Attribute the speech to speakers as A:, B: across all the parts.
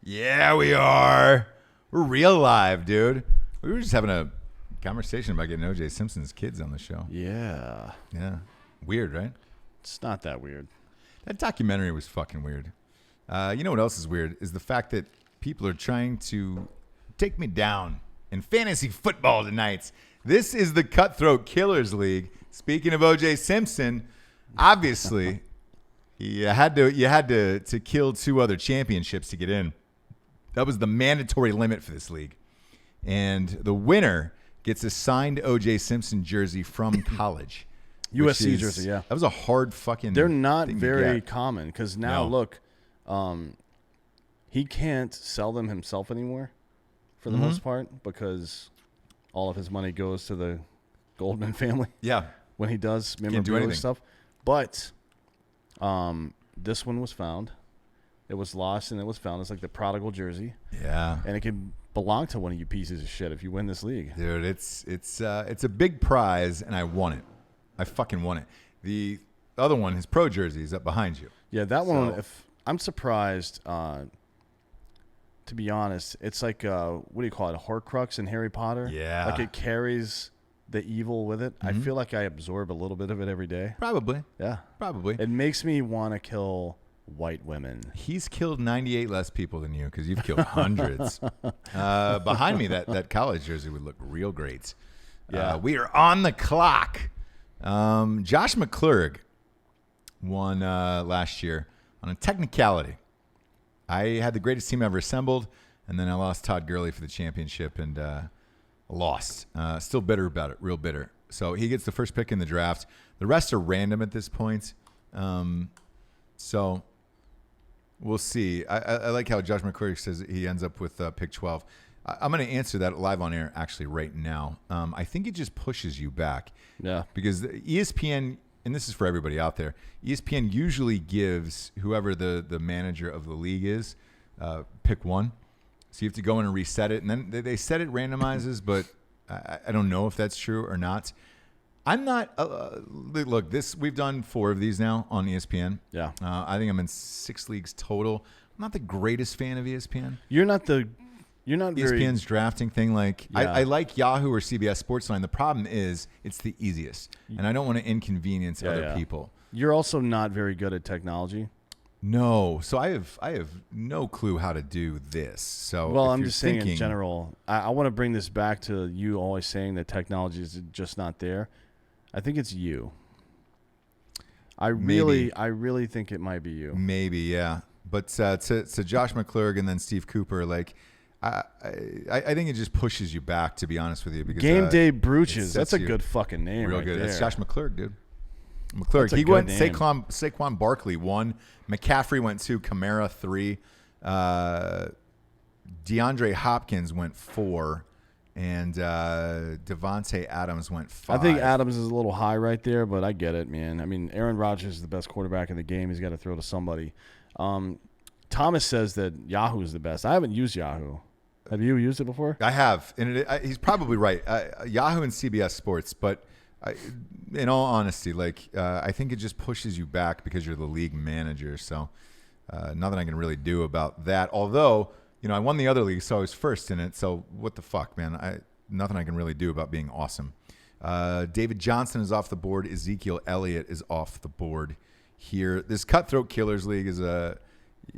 A: Yeah, we are. We're real live, dude. We were just having a conversation about getting O.J. Simpson's kids on the show.
B: Yeah.
A: Yeah. Weird, right?
B: It's not that weird.
A: That documentary was fucking weird. You know what else is weird? Is the fact that people are trying to take me down in fantasy football tonight. This is the Cutthroat Killers League. Speaking of O.J. Simpson, obviously, you had to kill 2 other championships to get in. That was the mandatory limit for this league. And the winner gets a signed O.J. Simpson jersey from college.
B: USC jersey, yeah.
A: That was a hard fucking
B: They're not
A: thing
B: very
A: to get.
B: common because now, look, he can't sell them himself anymore for the most part because all of his money goes to the Goldman family.
A: Yeah.
B: When he does memorabilia stuff. But this one was found. It was lost and it was found. It's like the prodigal jersey.
A: Yeah.
B: And it can belong to one of you pieces of shit if you win this league.
A: Dude, it's a big prize, and I won it. I fucking won it. The other one, his pro jersey, is up behind you.
B: Yeah, that one, if I'm surprised, to be honest, it's like, what do you call it, a Horcrux in Harry Potter?
A: Yeah.
B: Like it carries the evil with it. I feel like I absorb a little bit of it every day.
A: Probably.
B: Yeah.
A: Probably.
B: It makes me want to kill white women.
A: He's killed 98 less people than you because you've killed hundreds. Behind me, that college jersey would look real great.
B: Yeah.
A: We are on the clock. Josh McClurg won last year on a technicality. I had the greatest team ever assembled, and then I lost Todd Gurley for the championship and lost. Still bitter about it, real bitter. So he gets the first pick in the draft. The rest are random at this point. So we'll see. I like how Josh McClurg says he ends up with pick 12. I'm going to answer that live on air actually right now. I think it just pushes you back.
B: Yeah.
A: Because ESPN, and this is for everybody out there, ESPN usually gives whoever the manager of the league is pick 1. So you have to go in and reset it. And then they set it randomizes, but I don't know if that's true or not. I'm not. Look, we've done 4 of these now on ESPN.
B: Yeah.
A: I think I'm in 6 leagues total. I'm not the greatest fan of ESPN.
B: You're not very
A: ESPN's drafting thing. Like
B: Yeah.
A: I like Yahoo or CBS Sportsline. The problem is it's the easiest, and I don't want to inconvenience other people.
B: You're also not very good at technology.
A: No, so I have no clue how to do this. So
B: well, I'm just saying in general. I want to bring this back to you always saying that technology is just not there. I think it's you. I really think it might be you.
A: Maybe, yeah. But to Josh McClurg and then Steve Cooper, like I think it just pushes you back, to be honest with you. Because
B: Game Day Brooches. That's a good fucking name.
A: Real
B: right
A: good.
B: there.
A: That's Josh McClurg, dude. McClurg.
B: That's a
A: He
B: good
A: went
B: name.
A: Saquon Barkley 1. McCaffrey went 2. Kamara 3. DeAndre Hopkins went 4. And Devontae Adams went 5.
B: I think Adams is a little high right there, but I get it, man. I mean, Aaron Rodgers is the best quarterback in the game. He's got to throw to somebody. Thomas says that Yahoo is the best. I haven't used Yahoo. Have you used it before?
A: I have, and he's probably right. Yahoo and CBS Sports, but in all honesty, I think it just pushes you back because you're the league manager. So nothing I can really do about that. Although, I won the other league, so I was first in it. So what the fuck, man? Nothing I can really do about being awesome. David Johnson is off the board. Ezekiel Elliott is off the board here. This Cutthroat Killers League is all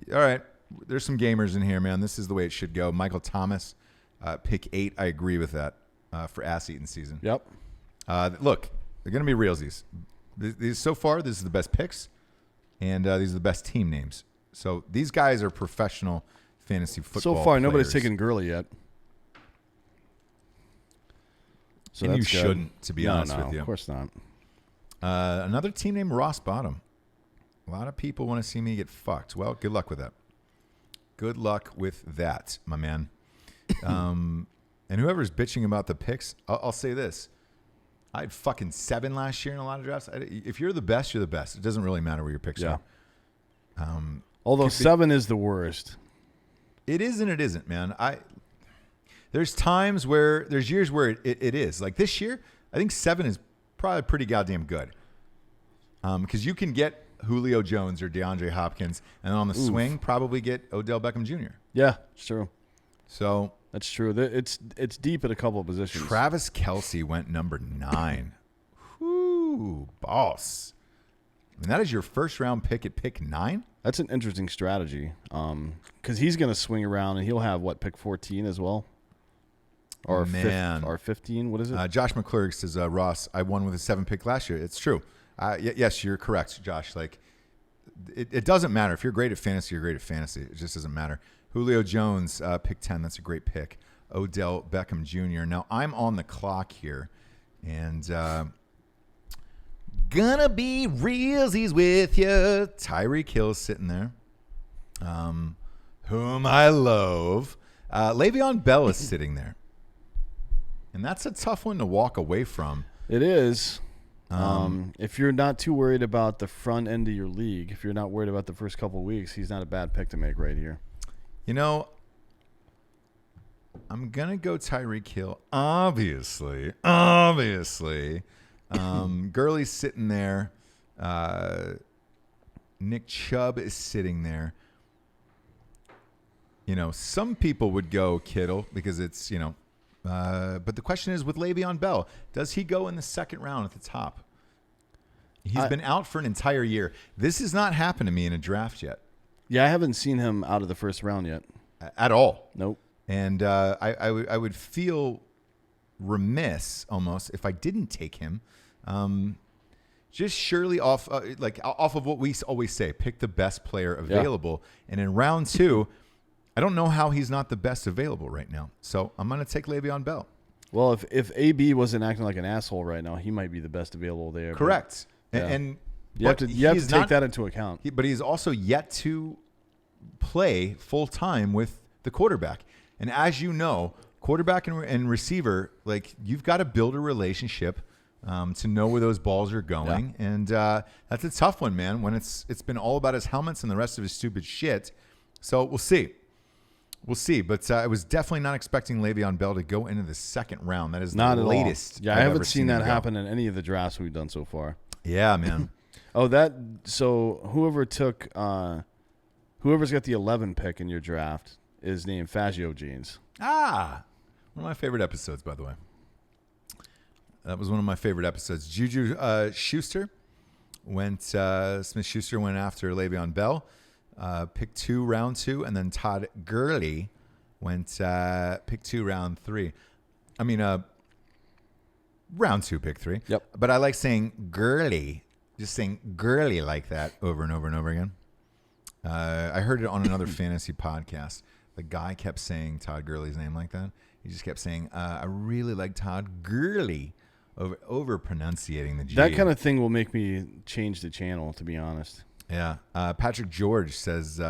A: right. There's some gamers in here, man. This is the way it should go. Michael Thomas, pick 8. I agree with that for ass-eating season.
B: Yep.
A: Look, they're going to be realsies. These so far, this is the best picks, and these are the best team names. So these guys are professional fantasy football
B: So far, nobody's
A: players.
B: taken Gurley yet. So
A: And you
B: that's good.
A: shouldn't, to be honest with you.
B: Of course not.
A: Another team named Ross Bottom. A lot of people want to see me get fucked. Well, good luck with that. Good luck with that, my man. And whoever's bitching about the picks, I'll say this. I had fucking 7 last year in a lot of drafts. If you're the best, you're the best. It doesn't really matter where your picks are.
B: Although 7 is the worst.
A: It is and it isn't, man. There's years where it is. Like this year, I think 7 is probably pretty goddamn good. Because you can get Julio Jones or DeAndre Hopkins, and then on the swing, probably get Odell Beckham Jr.
B: Yeah, it's true.
A: So
B: That's true. It's deep at a couple of positions.
A: Travis Kelce went number 9. Whoo, boss. And that is your first round pick at pick 9?
B: That's an interesting strategy because he's going to swing around and he'll have, pick 14 as well? Or, or 15? What is it?
A: Josh McClurg says, Ross, I won with a 7 pick last year. It's true. Yes, you're correct, Josh. Like, it doesn't matter. If you're great at fantasy, you're great at fantasy. It just doesn't matter. Julio Jones, pick 10. That's a great pick. Odell Beckham Jr. Now, I'm on the clock here, and gonna be realsies with you. Tyreek Hill's sitting there, whom I love. Le'Veon Bell is sitting there, and that's a tough one to walk away from.
B: It is. If you're not too worried about the front end of your league, if you're not worried about the first couple of weeks, he's not a bad pick to make right here.
A: You know, I'm going to go Tyreek Hill, obviously. Gurley's sitting there. Nick Chubb is sitting there. You know, some people would go Kittle because it's, but the question is with Le'Veon Bell, does he go in the second round at the top? He's been out for an entire year. This has not happened to me in a draft yet.
B: Yeah, I haven't seen him out of the first round yet.
A: At all.
B: Nope.
A: And I would feel remiss almost if I didn't take him. Just surely off of what we always say, pick the best player available. Yeah. And in round 2, I don't know how he's not the best available right now. So I'm going to take Le'Veon Bell.
B: Well, if AB wasn't acting like an asshole right now, he might be the best available there.
A: Correct.
B: But, yeah.
A: And
B: you have to take that into account.
A: But he's also yet to play full time with the quarterback. And as you know, quarterback and receiver, like, you've got to build a relationship to know where those balls are going. Yeah. And that's a tough one, man, when it's been all about his helmets and the rest of his stupid shit. So we'll see. But I was definitely not expecting Le'Veon Bell to go into the second round. That is
B: not
A: the latest.
B: Yeah, I haven't seen that happen in any of the drafts we've done so far.
A: Yeah, man.
B: So whoever's got the 11 pick in your draft is named Fazio Jeans.
A: One of my favorite episodes, by the way. That was one of my favorite episodes. Juju Smith-Schuster went after Le'Veon Bell. Pick 2, round 2, and then Todd Gurley went pick 2, round 3. I mean, round 2, pick 3.
B: Yep.
A: But I like saying Gurley, just saying Gurley like that over and over and over again. I heard it on another fantasy podcast. The guy kept saying Todd Gurley's name like that. He just kept saying, I really like Todd Gurley, over pronunciating the G.
B: That kind of thing will make me change the channel, to be honest.
A: Yeah. Patrick George says,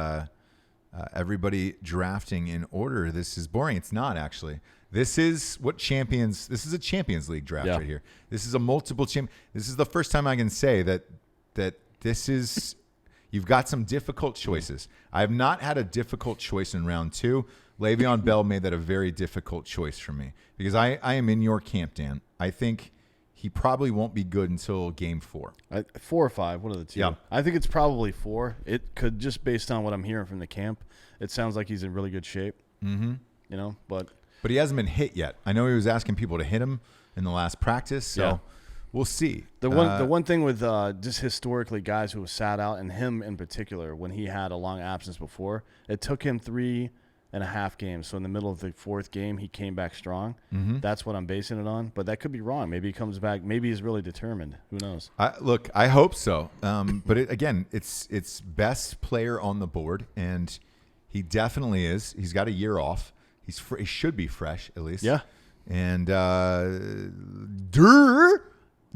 A: everybody drafting in order. This is boring. It's not, actually. This is a Champions League draft right here. This is a multiple This is the first time I can say that this is, you've got some difficult choices. I have not had a difficult choice in round 2. Le'Veon Bell made that a very difficult choice for me because I am in your camp, Dan. I think he probably won't be good until game 4.
B: 4 or 5, one of the two.
A: Yeah.
B: I think it's probably 4. It could, just based on what I'm hearing from the camp, it sounds like he's in really good shape. Mm-hmm. But
A: he hasn't been hit yet. I know he was asking people to hit him in the last practice, so we'll see.
B: The one thing with just historically guys who have sat out, and him in particular, when he had a long absence before, it took him 3.5 games. So in the middle of the 4th game, he came back strong. Mm-hmm. That's what I'm basing it on. But that could be wrong. Maybe he comes back. Maybe he's really determined. Who knows?
A: Look, I hope so. But it's best player on the board, and he definitely is. He's got a year off. He should be fresh at least.
B: Yeah.
A: And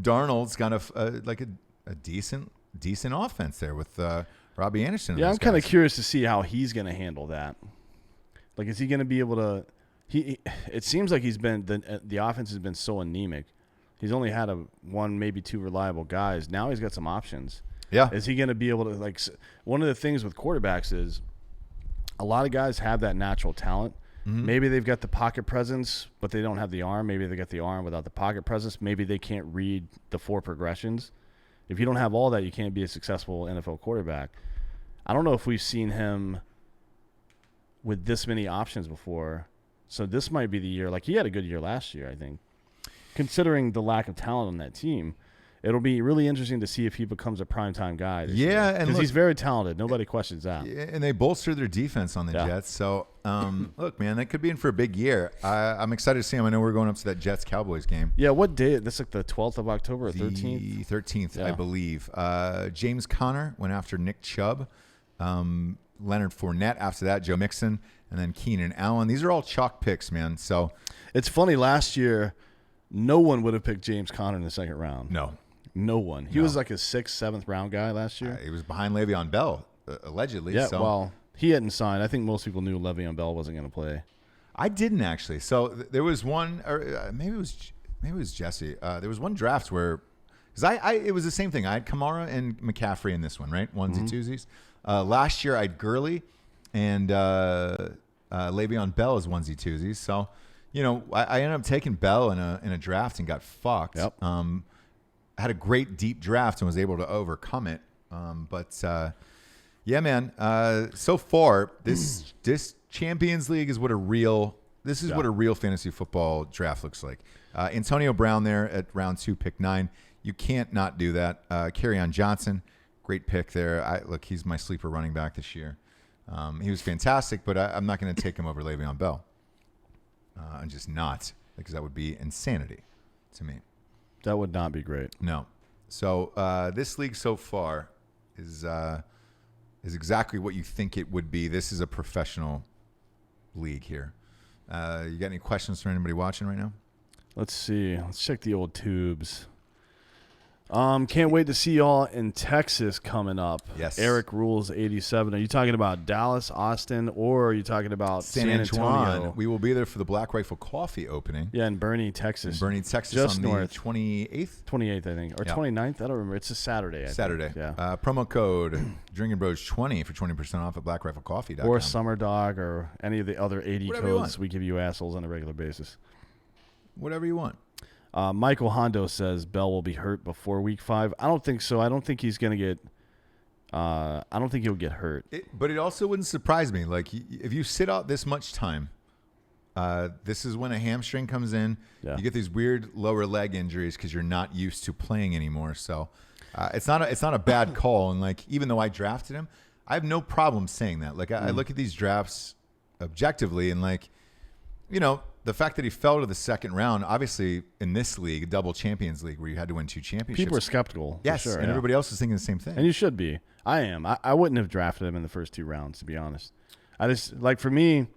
A: Darnold's got a decent offense there with Robbie Anderson.
B: Yeah, I'm kind of curious to see how he's going to handle that. Like, is he going to be able to? It seems like he's been the offense has been so anemic. He's only had one, maybe 2 reliable guys. Now he's got some options.
A: Yeah.
B: Is he going to be able to, one of the things with quarterbacks is a lot of guys have that natural talent. Mm-hmm. Maybe they've got the pocket presence, but they don't have the arm. Maybe they got the arm without the pocket presence. Maybe they can't read the 4 progressions. If you don't have all that, you can't be a successful NFL quarterback. I don't know if we've seen him with this many options before. So this might be the year. Like, he had a good year last year, I think. Considering the lack of talent on that team, it'll be really interesting to see if he becomes a primetime guy.
A: Yeah, and
B: because he's very talented. Nobody questions that.
A: And they bolstered their defense on the Jets. So, look, man, that could be in for a big year. I'm excited to see him. I know we're going up to that Jets-Cowboys game.
B: Yeah, what day? This like the 12th of October or 13th?
A: The 13th, I believe. James Conner went after Nick Chubb. Leonard Fournette after that, Joe Mixon, and then Keenan Allen. These are all chalk picks, man. So
B: it's funny. Last year, no one would have picked James Conner in the second round. No one. He was like a 6th, 7th round guy last year.
A: He was behind Le'Veon Bell, allegedly.
B: Yeah,
A: so.
B: well, he hadn't signed. I think most people knew Le'Veon Bell wasn't going to play.
A: I didn't actually. So there was one, or maybe it was Jesse. There was one draft where, because it was the same thing. I had Kamara and McCaffrey in this one, right? Onesie twosies. Last year I had Gurley and Le'Veon Bell as onesie twosies. So, I ended up taking Bell in a draft and got fucked.
B: Yep.
A: Had a great deep draft and was able to overcome it. Yeah, man. So far, this Champions League is what a real fantasy football draft looks like. Antonio Brown there at round 2, pick 9. You can't not do that. Kerryon Johnson, great pick there. Look, he's my sleeper running back this year. He was fantastic, but I'm not going to take him over Le'Veon Bell. I'm just not, because that would be insanity to me.
B: That would not be great.
A: No. So this league so far is exactly what you think it would be. This is a professional league here. You got any questions for anybody watching right now?
B: Let's see. Let's check the old tubes. Can't wait to see y'all in Texas coming up.
A: Yes.
B: Eric Rules 87. Are you talking about Dallas, Austin, or are you talking about San Antonio?
A: We will be there for the Black Rifle Coffee opening.
B: Yeah, in Bernie, Texas.
A: Just
B: on
A: north.
B: The
A: 28th?
B: 28th, I think. Or 29th? I don't remember. It's a Saturday, I think. Yeah.
A: Promo code Drinkin Bros 20 for 20% off at blackriflecoffee.com.
B: Or Summer Dog or any of the other 80
A: Whatever
B: codes we give you assholes on a regular basis.
A: Whatever you want.
B: Michael Hondo says Bell will be hurt before week 5. I don't think so. I don't think he's going to get I don't think he'll get hurt.
A: But it also wouldn't surprise me. Like, if you sit out this much time, this is when a hamstring comes in.
B: Yeah.
A: You get these weird lower leg injuries because you're not used to playing anymore. So it's not a bad call. And, like, even though I drafted him, I have no problem saying that. Like, I look at these drafts objectively and, like, the fact that he fell to the second round, obviously in this league, a double Champions League where you had to win 2 championships.
B: People are skeptical.
A: Yes,
B: for sure,
A: and everybody else is thinking the same thing.
B: And you should be. I am. I wouldn't have drafted him in the first 2 rounds, to be honest. I just, like, for me,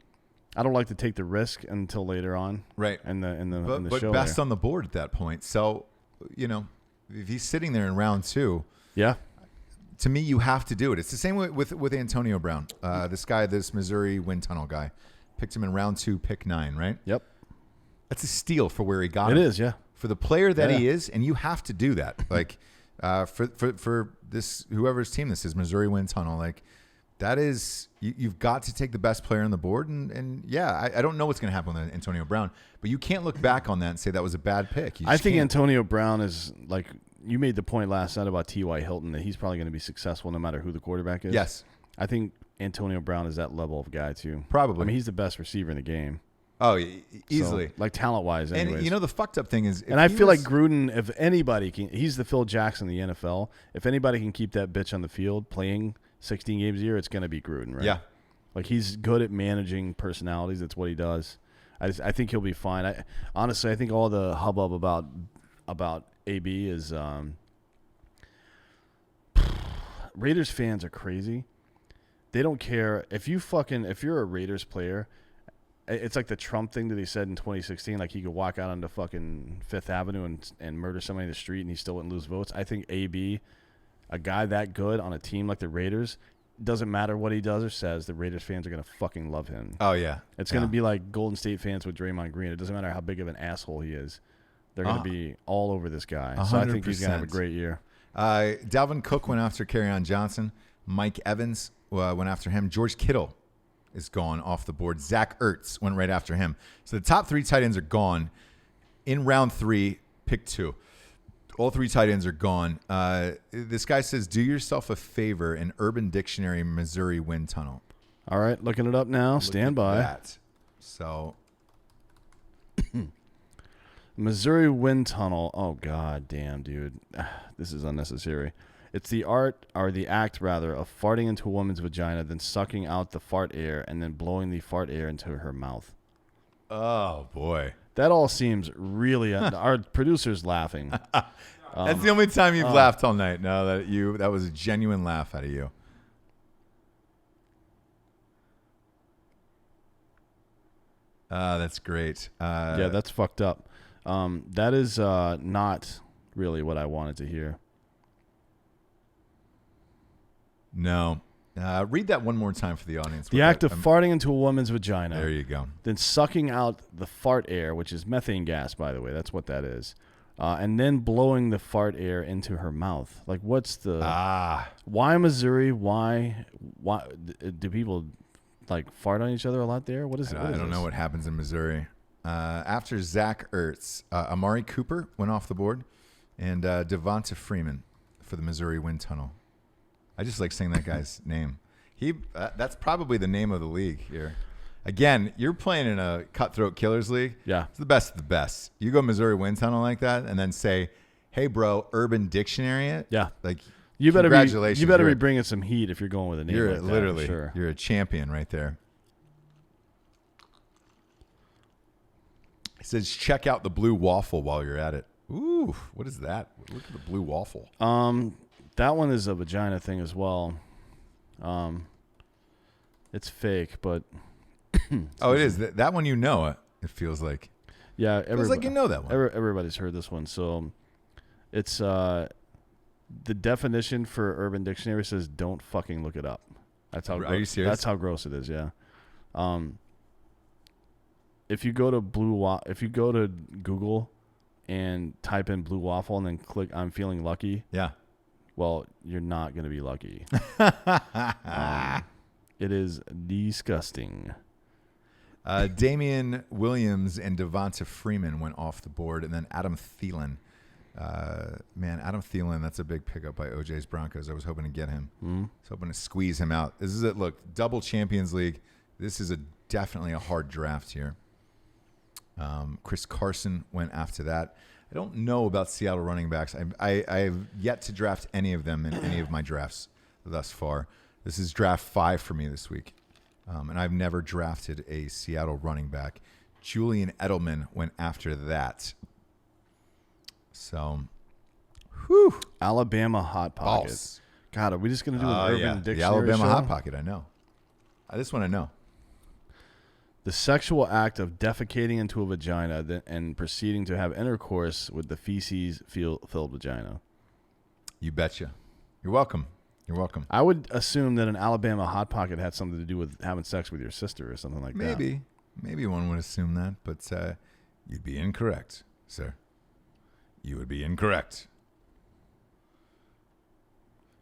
B: I don't like to take the risk until later on.
A: Right.
B: In the
A: but
B: show.
A: Best
B: there.
A: on the board at that point. So, if he's sitting there in round 2,
B: yeah.
A: To me, you have to do it. It's the same with Antonio Brown. This Missouri wind tunnel guy. Picked him in round 2, pick 9, right?
B: Yep.
A: That's a steal for where he got him.
B: It is, yeah.
A: For the player that he is, and you have to do that. Like, for this, whoever's team this is, Missouri wind tunnel, like, that is, you've got to take the best player on the board. And I don't know what's going to happen with Antonio Brown, but you can't look back on that and say that was a bad pick.
B: I think Antonio Brown is, like, you made the point last night about T.Y. Hilton that he's probably going to be successful no matter who the quarterback is.
A: Yes.
B: I think Antonio Brown is that level of guy, too.
A: Probably.
B: I mean, he's the best receiver in the game.
A: Oh, easily.
B: So, like, talent-wise, anyways.
A: And, the fucked up thing is...
B: And I feel like Gruden, if anybody can... He's the Phil Jackson of the NFL. If anybody can keep that bitch on the field playing 16 games a year, it's going to be Gruden, right?
A: Yeah.
B: Like, he's good at managing personalities. That's what he does. I think he'll be fine. Honestly, I think all the hubbub about AB is... Raiders fans are crazy. They don't care. If you're a Raiders player... It's like the Trump thing that he said in 2016, like he could walk out onto fucking Fifth Avenue and murder somebody in the street and he still wouldn't lose votes. I think AB, a guy that good on a team like the Raiders, doesn't matter what he does or says, the Raiders fans are going to fucking love him.
A: Oh, yeah.
B: It's going to be like Golden State fans with Draymond Green. It doesn't matter how big of an asshole he is. They're going to be all over this guy. 100%. So I think he's going to have a great year.
A: Dalvin Cook went after Kerryon Johnson. Mike Evans went after him. George Kittle is gone off the board. Zach Ertz went right after him. So the top 3 tight ends are gone in round 3, pick 2. All 3 tight ends are gone. This guy says, do yourself a favor and Urban Dictionary Missouri wind tunnel.
B: All right, looking it up now. Stand by.
A: That. So
B: Missouri wind tunnel. Oh, god damn, dude. This is unnecessary. It's the art, or the act, rather, of farting into a woman's vagina, then sucking out the fart air, and then blowing the fart air into her mouth.
A: oh boy.
B: That all seems really... our producer's laughing.
A: That's the only time you've laughed all night. No, that was a genuine laugh out of you. That's great.
B: Yeah, that's fucked up. That is not really what I wanted to hear.
A: No. Read that one more time for the audience.
B: The act of farting into a woman's vagina.
A: There you go.
B: Then sucking out the fart air, which is methane gas, by the way. That's what that is. And then blowing the fart air into her mouth. Like, what's the... Why Missouri? Why do people, like, fart on each other a lot there? What is it?
A: I don't know what happens in Missouri. After Zach Ertz, Amari Cooper went off the board, and Devonta Freeman for the Missouri wind tunnel. I just like saying that guy's name. That's probably the name of the league here. Again, you're playing in a Cutthroat Killers league.
B: Yeah.
A: It's the best of the best. You go Missouri wind tunnel like that and then say, hey, bro, Urban Dictionary it.
B: Yeah.
A: Like,
B: you better
A: congratulations.
B: You better be bringing some heat if you're going with a name
A: You're
B: like
A: literally,
B: that, for sure.
A: You're a champion right there. It says, check out the blue waffle while you're at it. Ooh, what is that? Look at the blue waffle.
B: That one is a vagina thing as well. It's fake, but...
A: Oh, it is. That one you know it. It feels like.
B: Yeah.
A: It feels like you know that one.
B: Everybody's heard this one. So it's the definition for Urban Dictionary says don't fucking look it up. That's how.
A: Are you serious?
B: That's how gross it is. Yeah. If you go to Google and type in blue waffle and then click I'm feeling lucky.
A: Yeah.
B: Well, you're not going to be lucky. It is disgusting.
A: Damian Williams and Devonta Freeman went off the board, and then Adam Thielen. Adam Thielen, that's a big pickup by OJ's Broncos. I was hoping to get him. I was hoping to squeeze him out. This is it. Look, double Champions League. This is definitely a hard draft here. Chris Carson went after that. I don't know about Seattle running backs. I have yet to draft any of them in any of my drafts thus far. This is draft 5 for me this week. And I've never drafted a Seattle running back. Julian Edelman went after that. So, whew.
B: Alabama Hot Pocket.
A: Boss.
B: God, are we just going to do an Urban Dictionary
A: The Alabama
B: show?
A: Hot Pocket, I know. This one I know.
B: The sexual act of defecating into a vagina and proceeding to have intercourse with the feces-filled vagina.
A: You betcha. You're welcome. You're welcome.
B: I would assume that an Alabama Hot Pocket had something to do with having sex with your sister or something like that.
A: Maybe one would assume that, but you'd be incorrect, sir. You would be incorrect.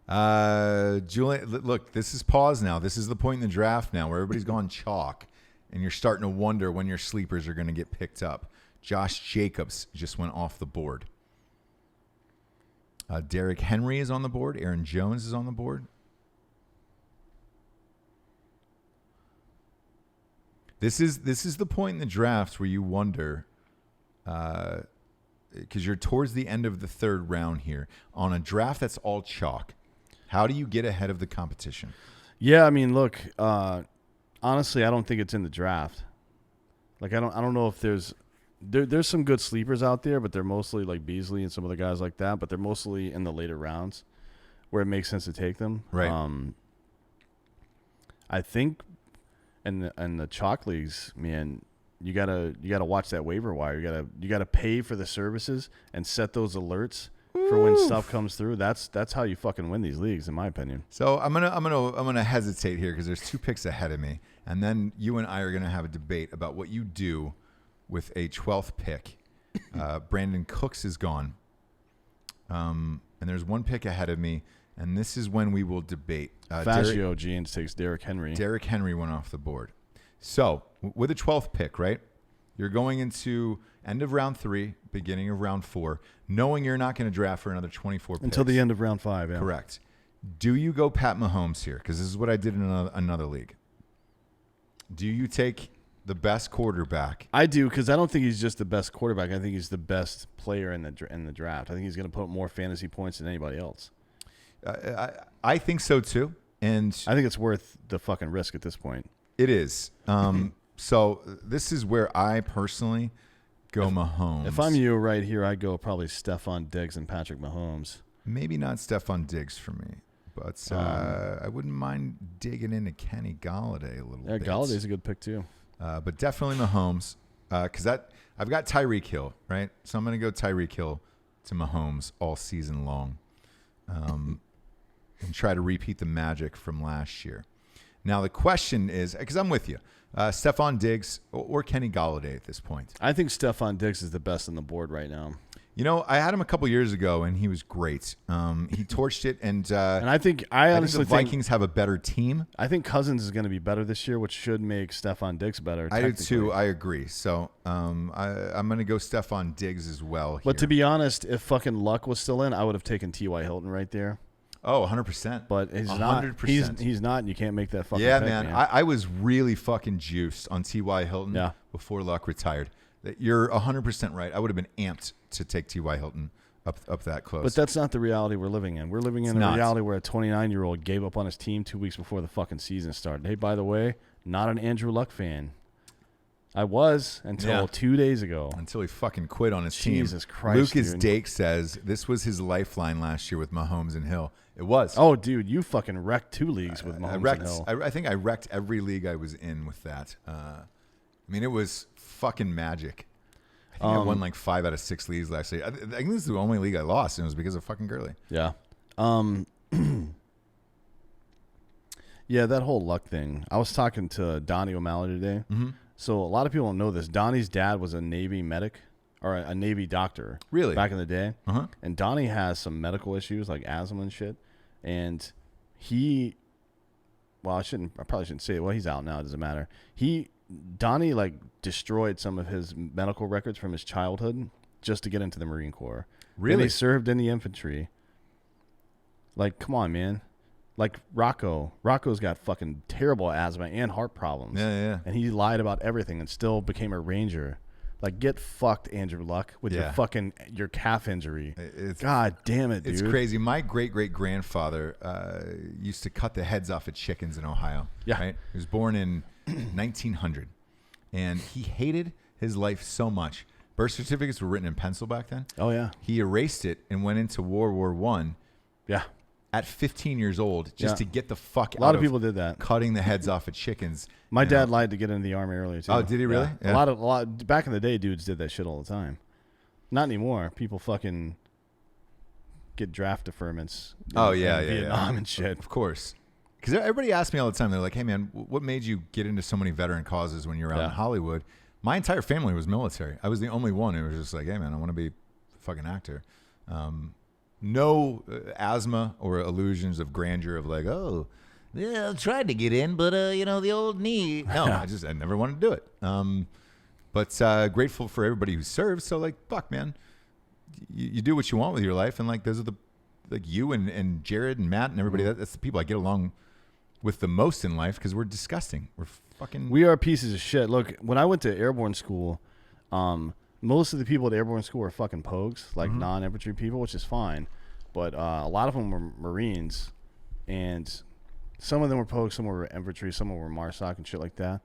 A: Julian, look, this is pause now. This is the point in the draft now where everybody's gone chalk, and you're starting to wonder when your sleepers are going to get picked up. Josh Jacobs just went off the board. Derrick Henry is on the board. Aaron Jones is on the board. This is the point in the draft where you wonder, because you're towards the end of the 3rd round here on a draft that's all chalk. How do you get ahead of the competition?
B: Yeah, I mean, look, honestly, I don't think it's in the draft. Like, I don't know if there's some good sleepers out there, but they're mostly like Beasley and some other guys like that. But they're mostly in the later rounds where it makes sense to take them.
A: Right.
B: I think in the chalk leagues, man, you gotta watch that waiver wire. You gotta pay for the services and set those alerts for when stuff comes through. That's how you fucking win these leagues, in my opinion.
A: So I'm gonna hesitate here because there's 2 picks ahead of me, and then you and I are gonna have a debate about what you do with a 12th pick. Brandon Cooks is gone, and there's 1 pick ahead of me, and this is when we will debate.
B: Fazio Jeans takes Derrick Henry.
A: Derrick Henry went off the board. So with a 12th pick, right? You're going into end of round 3, beginning of round 4, knowing you're not going to draft for another 24 picks.
B: Until the end of round 5, yeah.
A: Correct. Do you go Pat Mahomes here? Because this is what I did in another league. Do you take the best quarterback?
B: I do, because I don't think he's just the best quarterback. I think he's the best player in the draft. I think he's going to put more fantasy points than anybody else.
A: I think so too. And
B: I think it's worth the fucking risk at this point.
A: It is. So this is where I personally go Mahomes.
B: If I'm you right here, I'd go probably Stephon Diggs and Patrick Mahomes.
A: Maybe not Stephon Diggs for me, but I wouldn't mind digging into Kenny Galladay a little bit.
B: Yeah, Galladay's a good pick too.
A: But definitely Mahomes, because I've got Tyreek Hill, right? So I'm going to go Tyreek Hill to Mahomes all season long, and try to repeat the magic from last year. Now the question is, because I'm with you, Stephon Diggs or Kenny Galladay at this point.
B: I think Stephon Diggs is the best on the board right now.
A: You know, I had him a couple years ago, and he was great. He torched it, and
B: I think I honestly
A: think the Vikings have a better team.
B: I think Cousins is going to be better this year, which should make Stephon Diggs better.
A: I do too. I agree. So I'm going to go Stephon Diggs as well here.
B: But to be honest, if fucking Luck was still in, I would have taken T.Y. Hilton right there.
A: Oh, 100%.
B: But he's
A: 100%.
B: not. He's not, and you can't make that fucking
A: pick,
B: man.
A: I was really fucking juiced on T.Y. Hilton before Luck retired. You're 100% right. I would have been amped to take T.Y. Hilton up that close.
B: But that's not the reality we're living in. We're living in a reality where a 29-year-old gave up on his team 2 weeks before the fucking season started. Hey, by the way, not an Andrew Luck fan. I was until 2 days ago.
A: Until he fucking quit on his team.
B: Jesus Christ,
A: Lucas
B: dude.
A: Dake says this was his lifeline last year with Mahomes and Hill. It was.
B: Oh, dude, you fucking wrecked 2 leagues with Mahomes and Hill.
A: I think I wrecked every league I was in with that. I mean, it was fucking magic. I think I won like 5 out of 6 leagues last year. I think this is the only league I lost, and it was because of fucking Gurley.
B: Yeah. Yeah, that whole Luck thing. I was talking to Donnie O'Malley today. Mm-hmm. So a lot of people don't know this. Donnie's dad was a Navy medic or a Navy doctor.
A: Really?
B: Back in the day.
A: Uh-huh.
B: And Donnie has some medical issues like asthma and shit. And I probably shouldn't say it. Well, he's out now. It doesn't matter. Donnie like destroyed some of his medical records from his childhood just to get into the Marine Corps.
A: Really?
B: And he served in the infantry. Like, come on, man. Like Rocco. Rocco's got fucking terrible asthma and heart problems.
A: Yeah.
B: And he lied about everything and still became a Ranger. Like, get fucked, Andrew Luck, with your calf injury. God damn it, dude.
A: It's crazy. My great-great-grandfather used to cut the heads off of chickens in Ohio.
B: Yeah.
A: Right? He was born in 1900. And he hated his life so much. Birth certificates were written in pencil back then.
B: Oh, yeah.
A: He erased it and went into World War I.
B: Yeah.
A: At 15 years old, just to get the fuck out.
B: A lot of people did that.
A: Cutting the heads off of chickens.
B: My dad lied to get into the Army earlier, too.
A: Oh, did he really?
B: Yeah. A lot. Back in the day, dudes did that shit all the time. Not anymore. People fucking get draft deferments.
A: In
B: Vietnam and shit.
A: Of course. Because everybody asks me all the time, they're like, hey, man, what made you get into so many veteran causes when you were out in Hollywood? My entire family was military. I was the only one who was just like, hey, man, I want to be a fucking actor. No asthma or illusions of grandeur of like, oh, yeah, I tried to get in, but, the old knee. No, I never wanted to do it. But grateful for everybody who serves. So, like, fuck, man, you do what you want with your life. And, like, those are you and Jared and Matt and everybody. That's the people I get along with the most in life because we're disgusting. We
B: are pieces of shit. Look, when I went to airborne school, most of the people at airborne school were fucking pogues, like non-infantry people, which is fine. But a lot of them were Marines, and some of them were pogues, some were infantry, some were MARSOC and shit like that.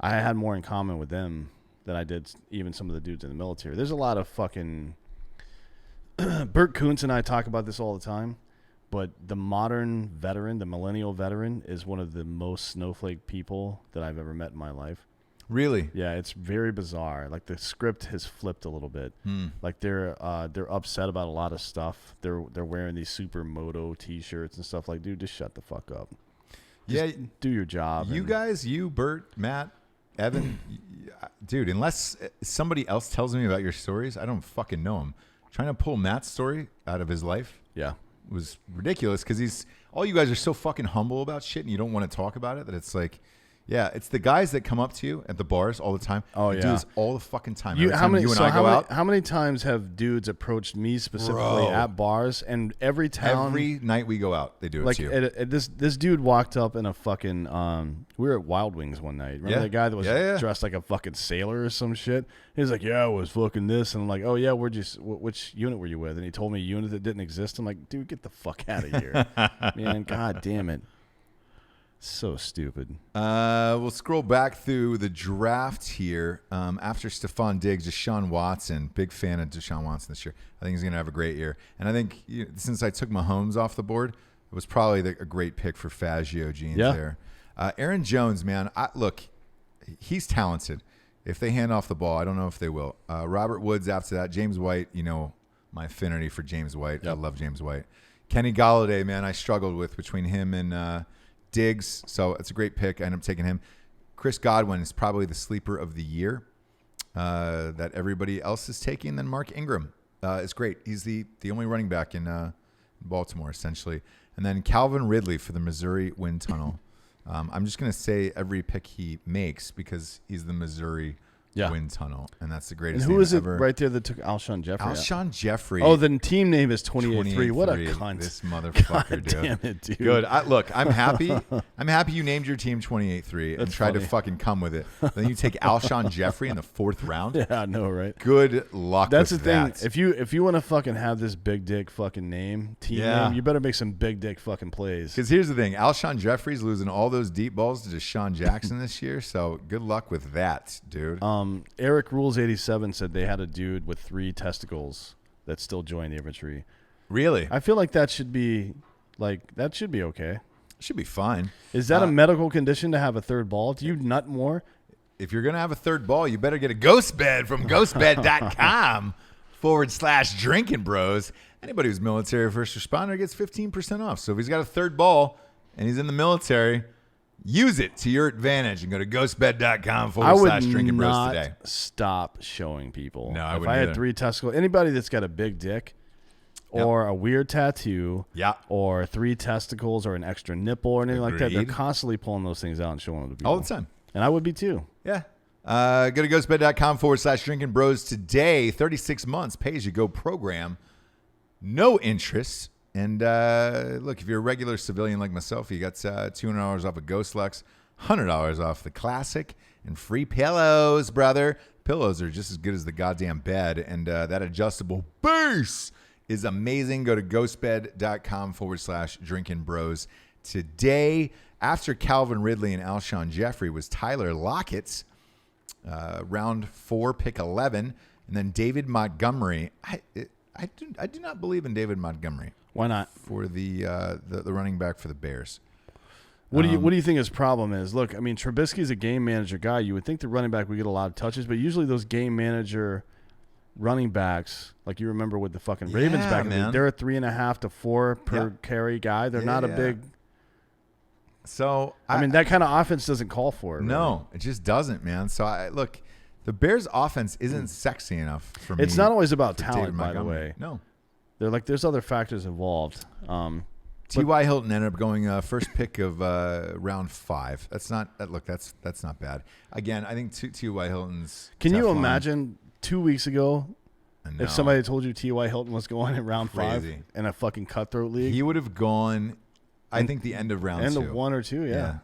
B: I had more in common with them than I did even some of the dudes in the military. There's a lot of fucking... Bert Koontz and I talk about this all the time, but the modern veteran, the millennial veteran, is one of the most snowflake people that I've ever met in my life.
A: Really?
B: Yeah, it's very bizarre. Like, the script has flipped a little bit. Like, they're upset about a lot of stuff. They're wearing these supermoto T-shirts and stuff. Like, dude, just shut the fuck up. Just do your job.
A: You guys, Bert, Matt, Evan, dude, unless somebody else tells me about your stories, I don't fucking know them. Trying to pull Matt's story out of his life, was ridiculous because all you guys are so fucking humble about shit, and you don't want to talk about it. That it's like. Yeah, it's the guys that come up to you at the bars all the time.
B: Oh,
A: They
B: yeah.
A: do this all the fucking time.
B: You,
A: Every
B: how
A: time
B: many?
A: you and
B: So
A: I
B: how
A: go
B: many,
A: out,
B: how many times have dudes approached me specifically
A: Bro.
B: at bars? And every town,
A: every night we go out, they do it
B: like
A: to you.
B: this dude walked up in a fucking. We were at Wild Wings one night. Remember
A: Yeah.
B: the guy that was
A: Yeah.
B: dressed like a fucking sailor or some shit? He was like, "Yeah, I was fucking this," and I'm like, "Oh yeah, which unit were you with?" And he told me a unit that didn't exist. I'm like, "Dude, get the fuck out of here, man! God damn it." So stupid.
A: We'll scroll back through the draft here. After Stephon Diggs, Deshaun Watson. Big fan of Deshaun Watson this year. I think he's going to have a great year. And I think since I took Mahomes off the board, it was probably a great pick for Fazio Jeans there. Aaron Jones, man. Look, he's talented. If they hand off the ball, I don't know if they will. Robert Woods after that. James White, my affinity for James White.
B: Yep.
A: I love James White. Kenny Golladay, man, I struggled with between him and Diggs, so it's a great pick. I ended up taking him. Chris Godwin is probably the sleeper of the year that everybody else is taking. Then Mark Ingram is great. He's the only running back in Baltimore, essentially. And then Calvin Ridley for the Missouri Wind Tunnel. I'm just going to say every pick he makes because he's the Missouri Wind Tunnel, and that's the greatest
B: And who
A: name
B: is it
A: ever.
B: right there that took Alshon Jeffrey?
A: Alshon Jeffrey.
B: Oh, the team name is 28-3. What a
A: 28-3.
B: cunt.
A: This motherfucker,
B: God
A: dude.
B: damn it, dude.
A: Good. Look, I'm happy. I'm happy you named your team 28-3 and
B: That's
A: tried to
B: funny.
A: fucking come with it. Then you take Alshon Jeffrey in the 4th round.
B: Yeah, I know, right?
A: Good luck
B: That's the
A: with
B: thing.
A: that.
B: If you want to fucking have this big dick fucking team name, you better make some big dick fucking plays.
A: Because here's the thing. Alshon Jeffrey's losing all those deep balls to Deshaun Jackson this year, so good luck with that, dude.
B: Eric Rules 87 said they had a dude with 3 testicles that still joined the infantry.
A: Really?
B: I feel like that should be okay.
A: Should be fine.
B: Is that a medical condition to have a third ball? Do you nut more?
A: If you're going to have a third ball, you better get a ghost bed from ghostbed.com /drinking bros. Anybody who's military or first responder gets 15% off. So if he's got a third ball and he's in the military, use it to your advantage and go to ghostbed.com
B: I would
A: /drinking bros
B: not
A: today.
B: stop showing people.
A: No, I
B: if
A: wouldn't
B: I had
A: either.
B: 3 testicles, anybody that's got a big dick or a weird tattoo or 3 testicles or an extra nipple or anything like that, they're
A: Agreed.
B: constantly pulling those things out and showing them to people.
A: All the time.
B: And I would be too.
A: Yeah. Go to ghostbed.com /drinking bros today. 36 months pay-as-you-go program. No interest. And look, if you're a regular civilian like myself, you got $200 off of Ghost Lux, $100 off the Classic, and free pillows, brother. Pillows are just as good as the goddamn bed, and that adjustable base is amazing. Go to ghostbed.com /drinking bros today. After Calvin Ridley and Alshon Jeffrey was Tyler Lockett's round 4, pick 11, and then David Montgomery. I do not believe in David Montgomery.
B: Why not?
A: For the running back for the Bears.
B: What do you think his problem is? Look, I mean, Trubisky's a game manager guy. You would think the running back would get a lot of touches, but usually those game manager running backs, like you remember with the fucking Ravens back in the day, they're a 3.5 to 4 per carry guy. They're not a big.
A: So
B: I mean, that kind of offense doesn't call for it.
A: No, it just doesn't, man. So look, the Bears' offense isn't sexy enough for me.
B: It's not always about
A: for
B: talent,
A: David
B: by the
A: Montgomery.
B: way.
A: No.
B: There's other factors involved.
A: T.Y. Hilton ended up going first pick of round 5. That's not bad. Again, I think T.Y. Hilton's.
B: Can you
A: Teflon.
B: imagine 2 weeks ago
A: No.
B: if somebody told you T.Y. Hilton was going in round 5
A: Crazy.
B: in a fucking cutthroat league?
A: He would have gone, I think, the end of round 2.
B: End of 1 or 2, yeah.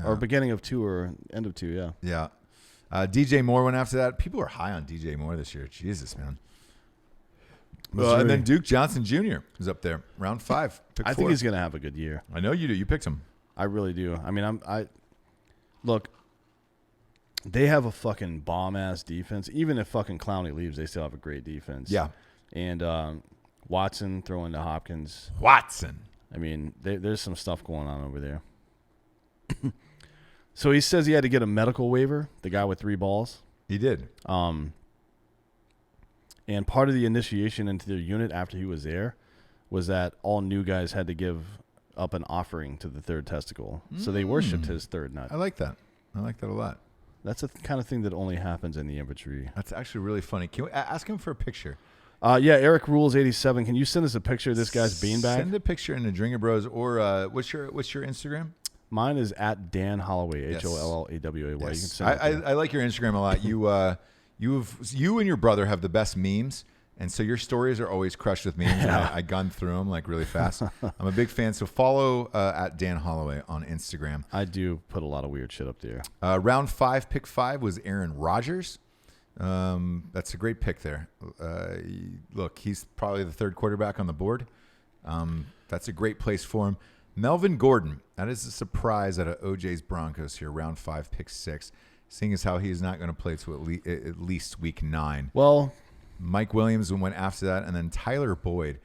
B: Or beginning of 2 or end of 2, yeah.
A: Yeah. DJ Moore went after that. People are high on DJ Moore this year. Jesus, man. And then Duke Johnson Jr. is up there, round 5. Pick 4.
B: I think he's going to have a good year.
A: I know you do. You picked him.
B: I really do. I mean, look, they have a fucking bomb-ass defense. Even if fucking Clowney leaves, they still have a great defense.
A: Yeah.
B: And Watson throwing to Hopkins.
A: Watson.
B: I mean, there's some stuff going on over there. So he says he had to get a medical waiver, the guy with 3 balls.
A: He did.
B: And part of the initiation into their unit after he was there was that all new guys had to give up an offering to the third testicle. So they worshipped his third nut.
A: I like that. I like that a lot.
B: That's the kind of thing that only happens in the infantry.
A: That's actually really funny. Can we ask him for a picture?
B: Yeah, Eric Rules 87. Can you send us a picture of this guy's beanbag?
A: Send a picture in the Drinker Bros or what's your Instagram?
B: Mine is at Dan Holloway,
A: Yes.
B: HOLLAWAY. You can
A: Yes.
B: send it there.
A: I like your Instagram a lot. You and your brother have the best memes, and so your stories are always crushed with memes. And I gun through them like really fast. I'm a big fan. So follow at Dan Holloway on Instagram.
B: I do put a lot of weird shit up there.
A: Round 5, pick 5 was Aaron Rodgers. That's a great pick there. Look, he's probably the third quarterback on the board. That's a great place for him. Melvin Gordon. That is a surprise out of OJ's Broncos here. Round 5, pick 6. Seeing as how he's not going to play to at least week 9.
B: Well,
A: Mike Williams went after that, and then Tyler Boyd.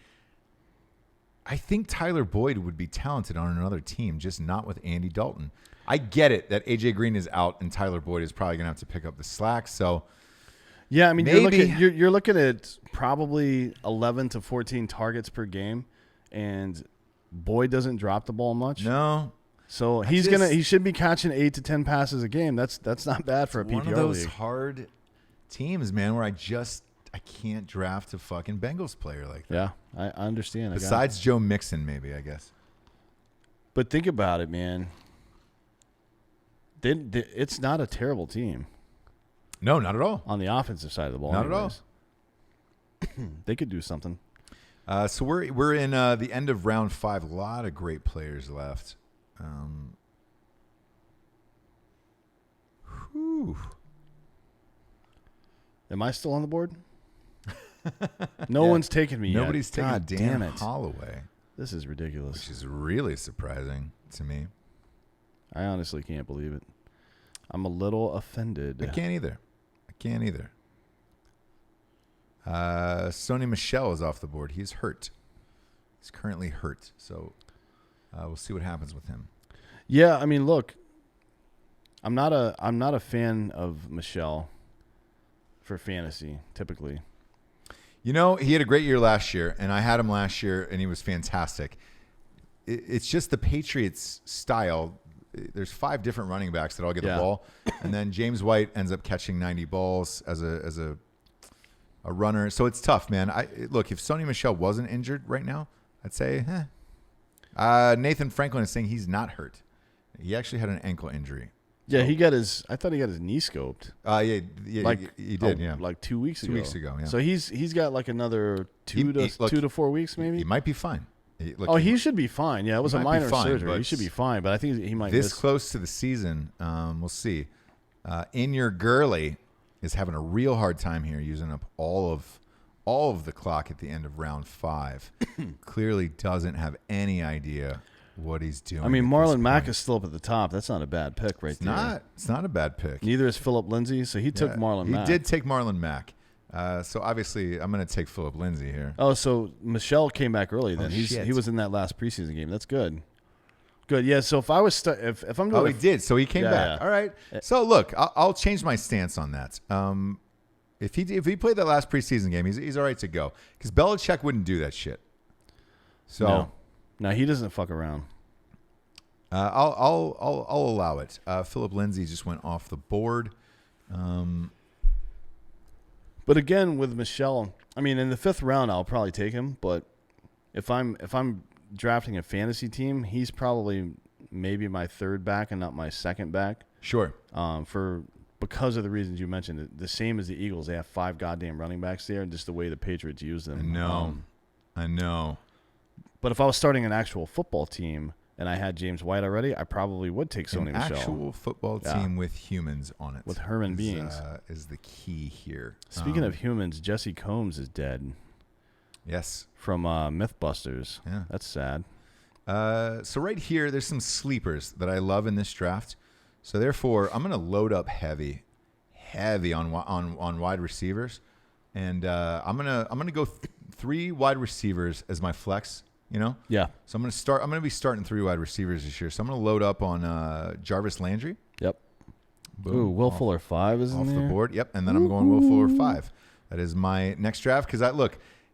A: I think Tyler Boyd would be talented on another team, just not with Andy Dalton. I get it that AJ Green is out, and Tyler Boyd is probably going to have to pick up the slack. So,
B: yeah, I mean,
A: maybe
B: you're looking at probably 11 to 14 targets per game, and Boyd doesn't drop the ball much.
A: No.
B: So he should be catching 8 to 10 passes a game. That's not bad for a PPR league.
A: One of those hard teams, man, where I can't draft a fucking Bengals player like that.
B: Yeah, I understand.
A: Besides Joe Mixon, maybe, I guess.
B: But think about it, man. It's not a terrible team.
A: No, not at all.
B: On the offensive side of the ball.
A: Not at all.
B: They could do something.
A: So we're in the end of round 5. A lot of great players left.
B: Am I still on the board? No one's taken me yet.
A: Nobody's taken
B: God
A: Dan
B: damn it.
A: Holloway.
B: This is ridiculous.
A: Which is really surprising to me.
B: I honestly can't believe it. I'm a little offended.
A: I can't either. Sony Michel is off the board. He's hurt. He's currently hurt. So we'll see what happens with him.
B: Yeah, I mean, look, I'm not a fan of Michelle for fantasy typically.
A: You know, he had a great year last year, and I had him last year, and he was fantastic. It's just the Patriots' style. There's 5 different running backs that all get the ball, and then James White ends up catching 90 balls as a runner. So it's tough, man. Look, if Sony Michel wasn't injured right now, I'd say, Nathan Franklin is saying he's not hurt. He actually had an ankle injury.
B: Yeah, I thought he got his knee scoped.
A: Yeah,
B: like
A: he did. Yeah,
B: like 2 weeks ago.
A: 2 weeks ago. Yeah.
B: So he's got like another 2 to 4 weeks maybe.
A: He might be fine.
B: He should be fine. Yeah, it was a minor surgery. He should be fine, but I think he might.
A: This close to the season, we'll see. In Your Gurley is having a real hard time here, using up all of the clock at the end of round 5. Clearly doesn't have any idea what he's doing.
B: I mean, Marlon Mack is still up at the top. That's not a bad pick there.
A: It's not a bad pick.
B: Neither is Philip Lindsay, so he took Marlon Mack.
A: He did take Marlon Mack. So obviously, I'm going to take Philip Lindsay here.
B: Oh, so Michelle came back early then. He was in that last preseason game. That's good. Good. Yeah. So if I was if I'm doing
A: he did. So he came back.
B: Yeah.
A: All right. So look, I'll change my stance on that. If he played that last preseason game, he's all right to go, because Belichick wouldn't do that shit. So
B: no, he doesn't fuck around.
A: I'll allow it. Philip Lindsay just went off the board.
B: But again, with Michelle, I mean, in the 5th round, I'll probably take him. But if I'm drafting a fantasy team, he's probably maybe my 3rd back and not my 2nd back.
A: Sure.
B: Because of the reasons you mentioned, the same as the Eagles, they have 5 goddamn running backs there, and just the way the Patriots use them.
A: I know.
B: But if I was starting an actual football team and I had James White already, I probably would take Sony Michel.
A: An actual football team with humans on it.
B: With human beings.
A: Is the key here.
B: Speaking of humans, Jesse Combs is dead.
A: Yes.
B: From Mythbusters.
A: Yeah.
B: That's sad.
A: So right here, there's some sleepers that I love in this draft. So therefore, I'm going to load up heavy on wide receivers, and I'm gonna go 3 wide receivers as my flex. You know.
B: Yeah.
A: So I'm gonna be starting 3 wide receivers this year. So I'm gonna load up on Jarvis Landry.
B: Yep.
A: Boom.
B: Ooh, Will Fuller 5 is
A: off
B: in there?
A: the board. Yep. And then I'm going Will Fuller 5. That is my next draft, because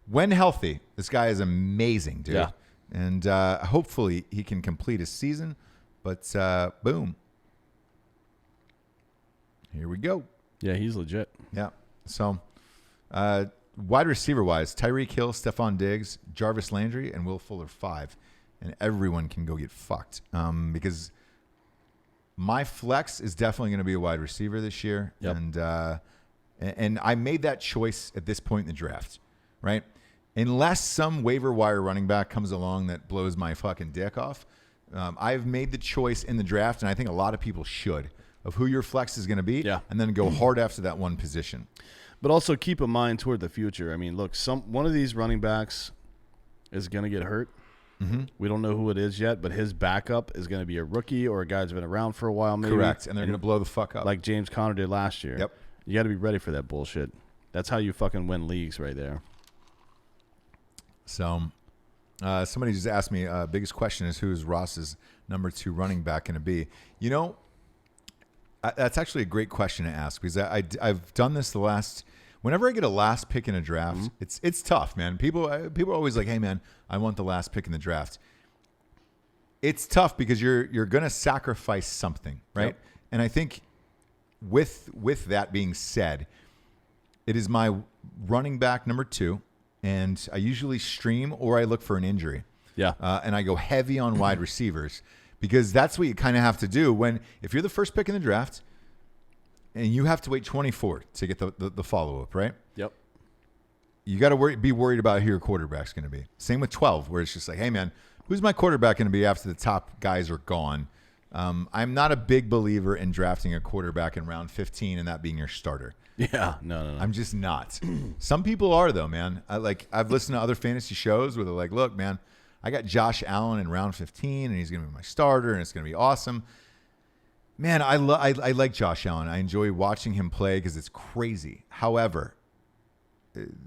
A: when healthy, this guy is amazing, dude.
B: Yeah.
A: And hopefully he can complete his season. But boom. Here we go.
B: Yeah, he's legit.
A: Yeah. So wide receiver wise, Tyreek Hill, Stephon Diggs, Jarvis Landry, and Will Fuller 5. And everyone can go get fucked. Because My flex is definitely going to be a wide receiver this year.
B: Yep.
A: And I made that choice at this point in the draft, right? Unless some waiver wire running back comes along that blows my fucking dick off, I've made the choice in the draft, and I think a lot of people should, of who your flex is going to be, and then go hard after that one position.
B: But also keep in mind toward the future. I mean, look, one of these running backs is going to get hurt.
A: Mm-hmm.
B: We don't know who it is yet, but his backup is going to be a rookie or a guy who's been around for a while, maybe.
A: Correct, and they're going to blow the fuck up.
B: Like James Conner did last year.
A: Yep.
B: You got to be ready for that bullshit. That's how you fucking win leagues right there.
A: So, somebody just asked me, biggest question is who is Ross's number 2 running back going to be? You know, that's actually a great question to ask because I've done this the last. Whenever I get a last pick in a draft, it's tough, man. People are always like, "Hey, man, I want the last pick in the draft." It's tough because you're going to sacrifice something, right?
B: Yep.
A: And I think with that being said, it is my running back number 2, and I usually stream or I look for an injury.
B: Yeah.
A: And I go heavy on wide receivers because that's what you kind of have to do if you're the first pick in the draft and you have to wait 24 to get the follow-up, right?
B: Yep.
A: You got to be worried about who your quarterback's going to be. Same with 12, where it's just like, hey, man, who's my quarterback going to be after the top guys are gone? I'm not a big believer in drafting a quarterback in round 15 and that being your starter.
B: Yeah, no.
A: I'm just not. Some people are, though, man. I've listened to other fantasy shows where they're like, look, man, I got Josh Allen in round 15, and he's going to be my starter, and it's going to be awesome. Man, I like Josh Allen. I enjoy watching him play because it's crazy. However,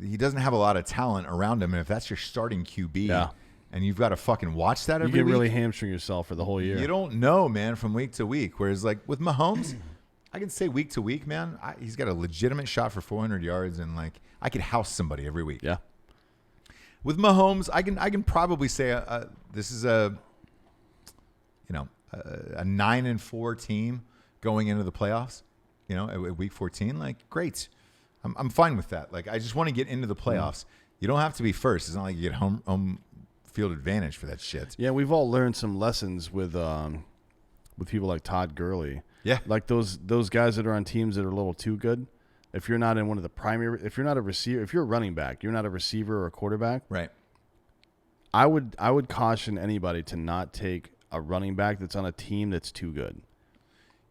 A: he doesn't have a lot of talent around him, and if that's your starting QB, and you've got to fucking watch that every week,
B: you can really hamstring yourself for the whole year.
A: You don't know, man, from week to week. Whereas, like with Mahomes, I can say week to week, man, he's got a legitimate shot for 400 yards, and like I could house somebody every week.
B: Yeah.
A: With Mahomes, I can probably say this is a 9-4 team going into the playoffs. You know, at week 14, like great, I'm fine with that. Like I just want to get into the playoffs. You don't have to be first. It's not like you get home field advantage for that shit.
B: Yeah, we've all learned some lessons with people like Todd Gurley.
A: Yeah,
B: like those guys that are on teams that are a little too good. If you're not in one of the primary, if you're not a receiver, if you're a running back, you're not a receiver or a quarterback.
A: Right.
B: I would caution anybody to not take a running back that's on a team that's too good.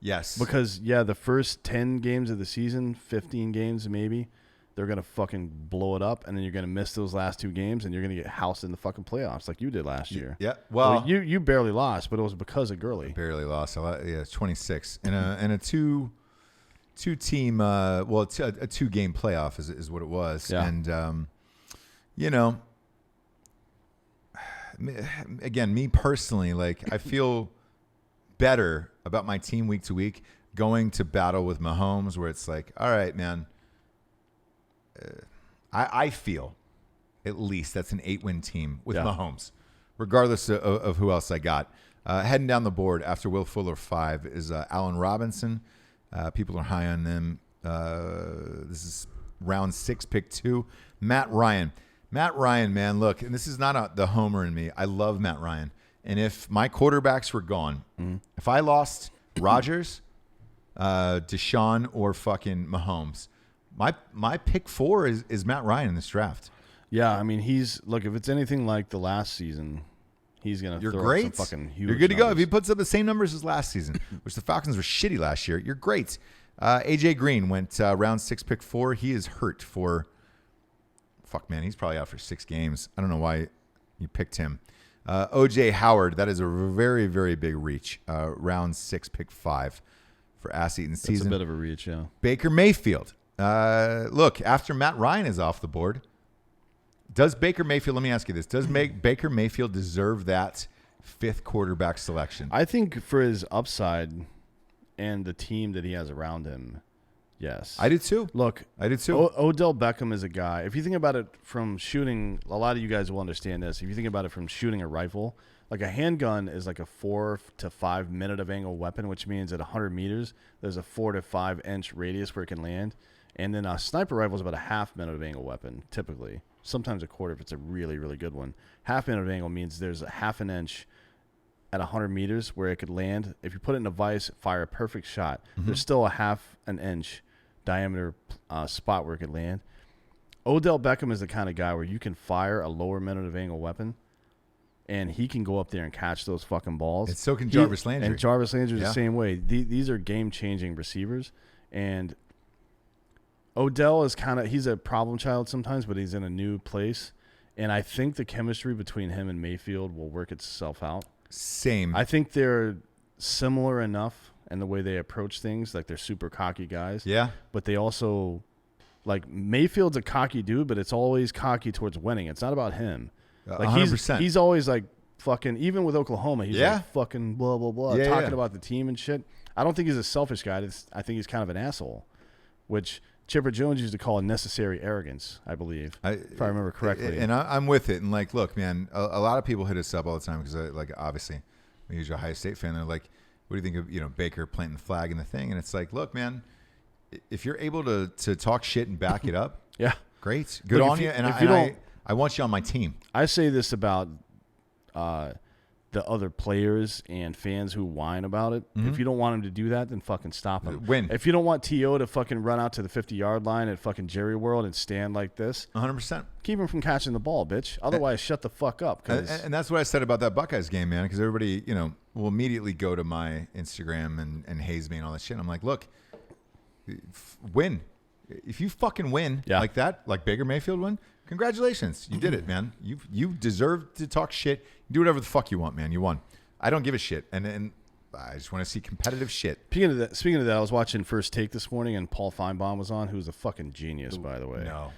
A: Yes.
B: Because the first 10 games of the season, 15 games maybe, they're gonna fucking blow it up, and then you're gonna miss those last 2 games, and you're gonna get housed in the fucking playoffs like you did last year.
A: Yeah. Well,
B: you barely lost, but it was because of Gurley.
A: Barely lost. It's 26 in a two team. A 2-game playoff is what it was.
B: Yeah.
A: And again, me personally, like I feel better about my team week to week going to battle with Mahomes, where it's like, all right, man. I feel at least that's an 8-win team with Mahomes, regardless of who else I got. Heading down the board after Will Fuller 5 is Allen Robinson. People are high on them. This is round 6, pick 2. Matt Ryan. Matt Ryan, man, look, and this is not the homer in me. I love Matt Ryan. And if my quarterbacks were gone, if I lost Rodgers, Deshaun, or fucking Mahomes, my pick 4 is Matt Ryan in this draft.
B: Yeah, I mean, if it's anything like the last season, he's going to throw up some fucking huge
A: You're good to go.
B: numbers.
A: If he puts up the same numbers as last season, which the Falcons were shitty last year, you're great. AJ Green went round 6, pick 4. He is hurt for, he's probably out for 6 games. I don't know why you picked him. OJ Howard, that is a very, very big reach. Round 6, pick 5 for ass-eating season.
B: That's a bit of a reach, yeah.
A: Baker Mayfield. Look, after Matt Ryan is off the board, does Baker Mayfield, let me ask you this, does Baker Mayfield deserve that 5th quarterback selection?
B: I think for his upside and the team that he has around him, yes.
A: I do too.
B: Look,
A: I do too.
B: Odell Beckham is a guy. If you think about it from shooting, a lot of you guys will understand this. If you think about it from shooting a rifle, like a handgun is like a 4 to 5 minute of angle weapon, which means at 100 meters, there's a 4 to 5 inch radius where it can land. And then a sniper rifle is about a half minute of angle weapon, typically. Sometimes a quarter if it's a really, really good one. Half minute of angle means there's a half an inch at 100 meters where it could land. If you put it in a vise, fire a perfect shot. There's still a half an inch diameter spot where it could land. Odell Beckham is the kind of guy where you can fire a lower minute of angle weapon, and he can go up there and catch those fucking balls.
A: And so can Jarvis Landry.
B: And Jarvis Landry is the same way. These are game-changing receivers. And Odell is he's a problem child sometimes, but he's in a new place. And I think the chemistry between him and Mayfield will work itself out.
A: Same.
B: I think they're similar enough in the way they approach things. Like, they're super cocky guys.
A: Yeah.
B: But they also, like, Mayfield's a cocky dude, but it's always cocky towards winning. It's not about him. Like
A: 100%.
B: He's always like fucking, even with Oklahoma, he's like fucking blah, blah, blah, talking about the team and shit. I don't think he's a selfish guy. I think he's kind of an asshole, which Chipper Jones used to call necessary arrogance, I believe, if I remember correctly.
A: And I'm with it. And, like, look, man, a lot of people hit us up all the time because, like, obviously, when you're a Ohio State fan, they're like, what do you think of, Baker planting the flag in the thing? And it's like, look, man, if you're able to talk shit and back it up, great. Good on you. And I want you on my team.
B: I say this about the other players and fans who whine about it. If you don't want him to do that, then fucking stop him.
A: Win.
B: If you don't want T.O. to fucking run out to the 50-yard line at fucking Jerry World and stand like this,
A: 100%.
B: Keep him from catching the ball, bitch. Otherwise, shut the fuck up.
A: And that's what I said about that Buckeyes game, man, because everybody, will immediately go to my Instagram and haze me and all that shit. I'm like, look, win. If you fucking win like that, like Baker Mayfield won, congratulations. You did it, man. You deserve to talk shit. Do whatever the fuck you want, man. You won. I don't give a shit. And I just want to see competitive shit.
B: Speaking of that, I was watching First Take this morning, and Paul Feinbaum was on, who's a fucking genius, by the way.
A: No.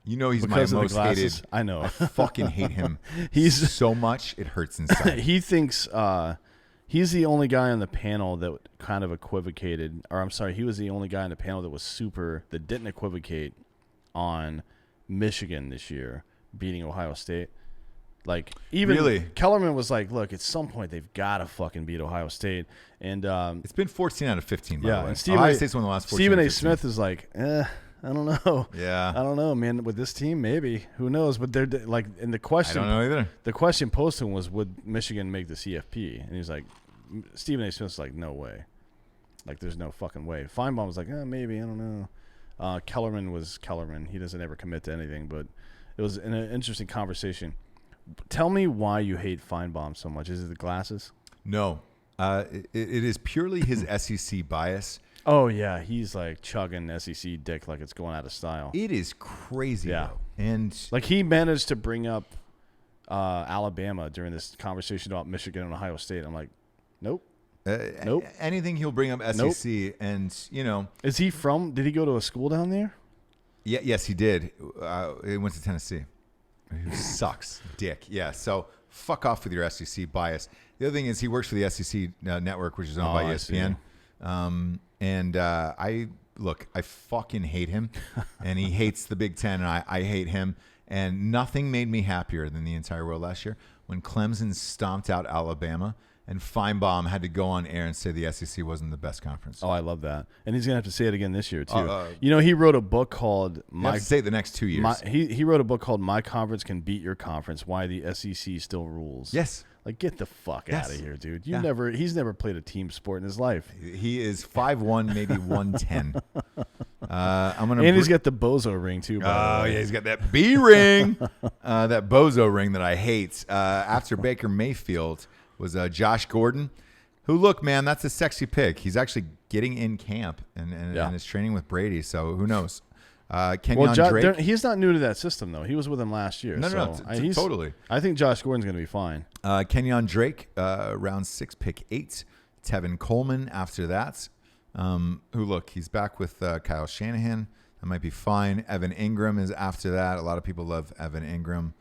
A: He's
B: because
A: my most hated.
B: I know.
A: I fucking hate him. He's so much it hurts inside.
B: He thinks he's the only guy on the panel that kind of equivocated. Or I'm sorry, he was the only guy on the panel that didn't equivocate on Michigan this year beating Ohio State. Like, even
A: really?
B: Kellerman was like, look, at some point they've got to fucking beat Ohio State. And
A: it's been 14 out of 15, by the way.
B: And
A: Ohio State's won the last 14
B: Stephen A. Smith is like, I don't know.
A: Yeah.
B: I don't know, man. With this team, maybe. Who knows? But they're like, and the question.
A: I don't know either.
B: The question posed to him was, would Michigan make the CFP? And he's like, Stephen A. Smith's like, no way. Like, there's no fucking way. Feinbaum was like, maybe. I don't know. Kellerman was Kellerman. He doesn't ever commit to anything. But it was an interesting conversation. Tell me why you hate Feinbaum so much. Is it the glasses?
A: No. It is purely his SEC bias.
B: Oh, yeah. He's like chugging SEC dick like it's going out of style.
A: It is crazy, though. And
B: like, he managed to bring up Alabama during this conversation about Michigan and Ohio State. I'm like, nope. Nope.
A: Anything he'll bring up SEC. Nope. And,
B: Is he did he go to a school down there?
A: Yeah, yes, he did. He went to Tennessee. Who sucks dick. Yeah, so fuck off with your SEC bias. The other thing is he works for the SEC network, which is owned by ESPN. I fucking hate him, and he hates the Big Ten, and I hate him. And nothing made me happier than the entire world last year when Clemson stomped out Alabama, and Feinbaum had to go on air and say the SEC wasn't the best conference.
B: Oh, I love that. And he's going to have to say it again this year, too. He wrote a book called...
A: You have to say it the next 2 years.
B: He wrote a book called My Conference Can Beat Your Conference, Why the SEC Still Rules.
A: Yes.
B: Like, get the fuck out of here, dude. He's never played a team sport in his life.
A: He is 5'1", maybe 110.
B: He's got the bozo ring, too, by the way.
A: Yeah, he's got that B ring. That bozo ring that I hate. After Baker Mayfield... was Josh Gordon, who, look, man, that's a sexy pick. He's actually getting in camp and is training with Brady, so who knows? Kenyon Drake.
B: He's not new to that system, though. He was with him last year.
A: No, totally.
B: I think Josh Gordon's going to be fine.
A: Kenyon Drake, round 6, pick 8. Tevin Coleman after that, who, look, he's back with Kyle Shanahan. That might be fine. Evan Ingram is after that. A lot of people love Evan Ingram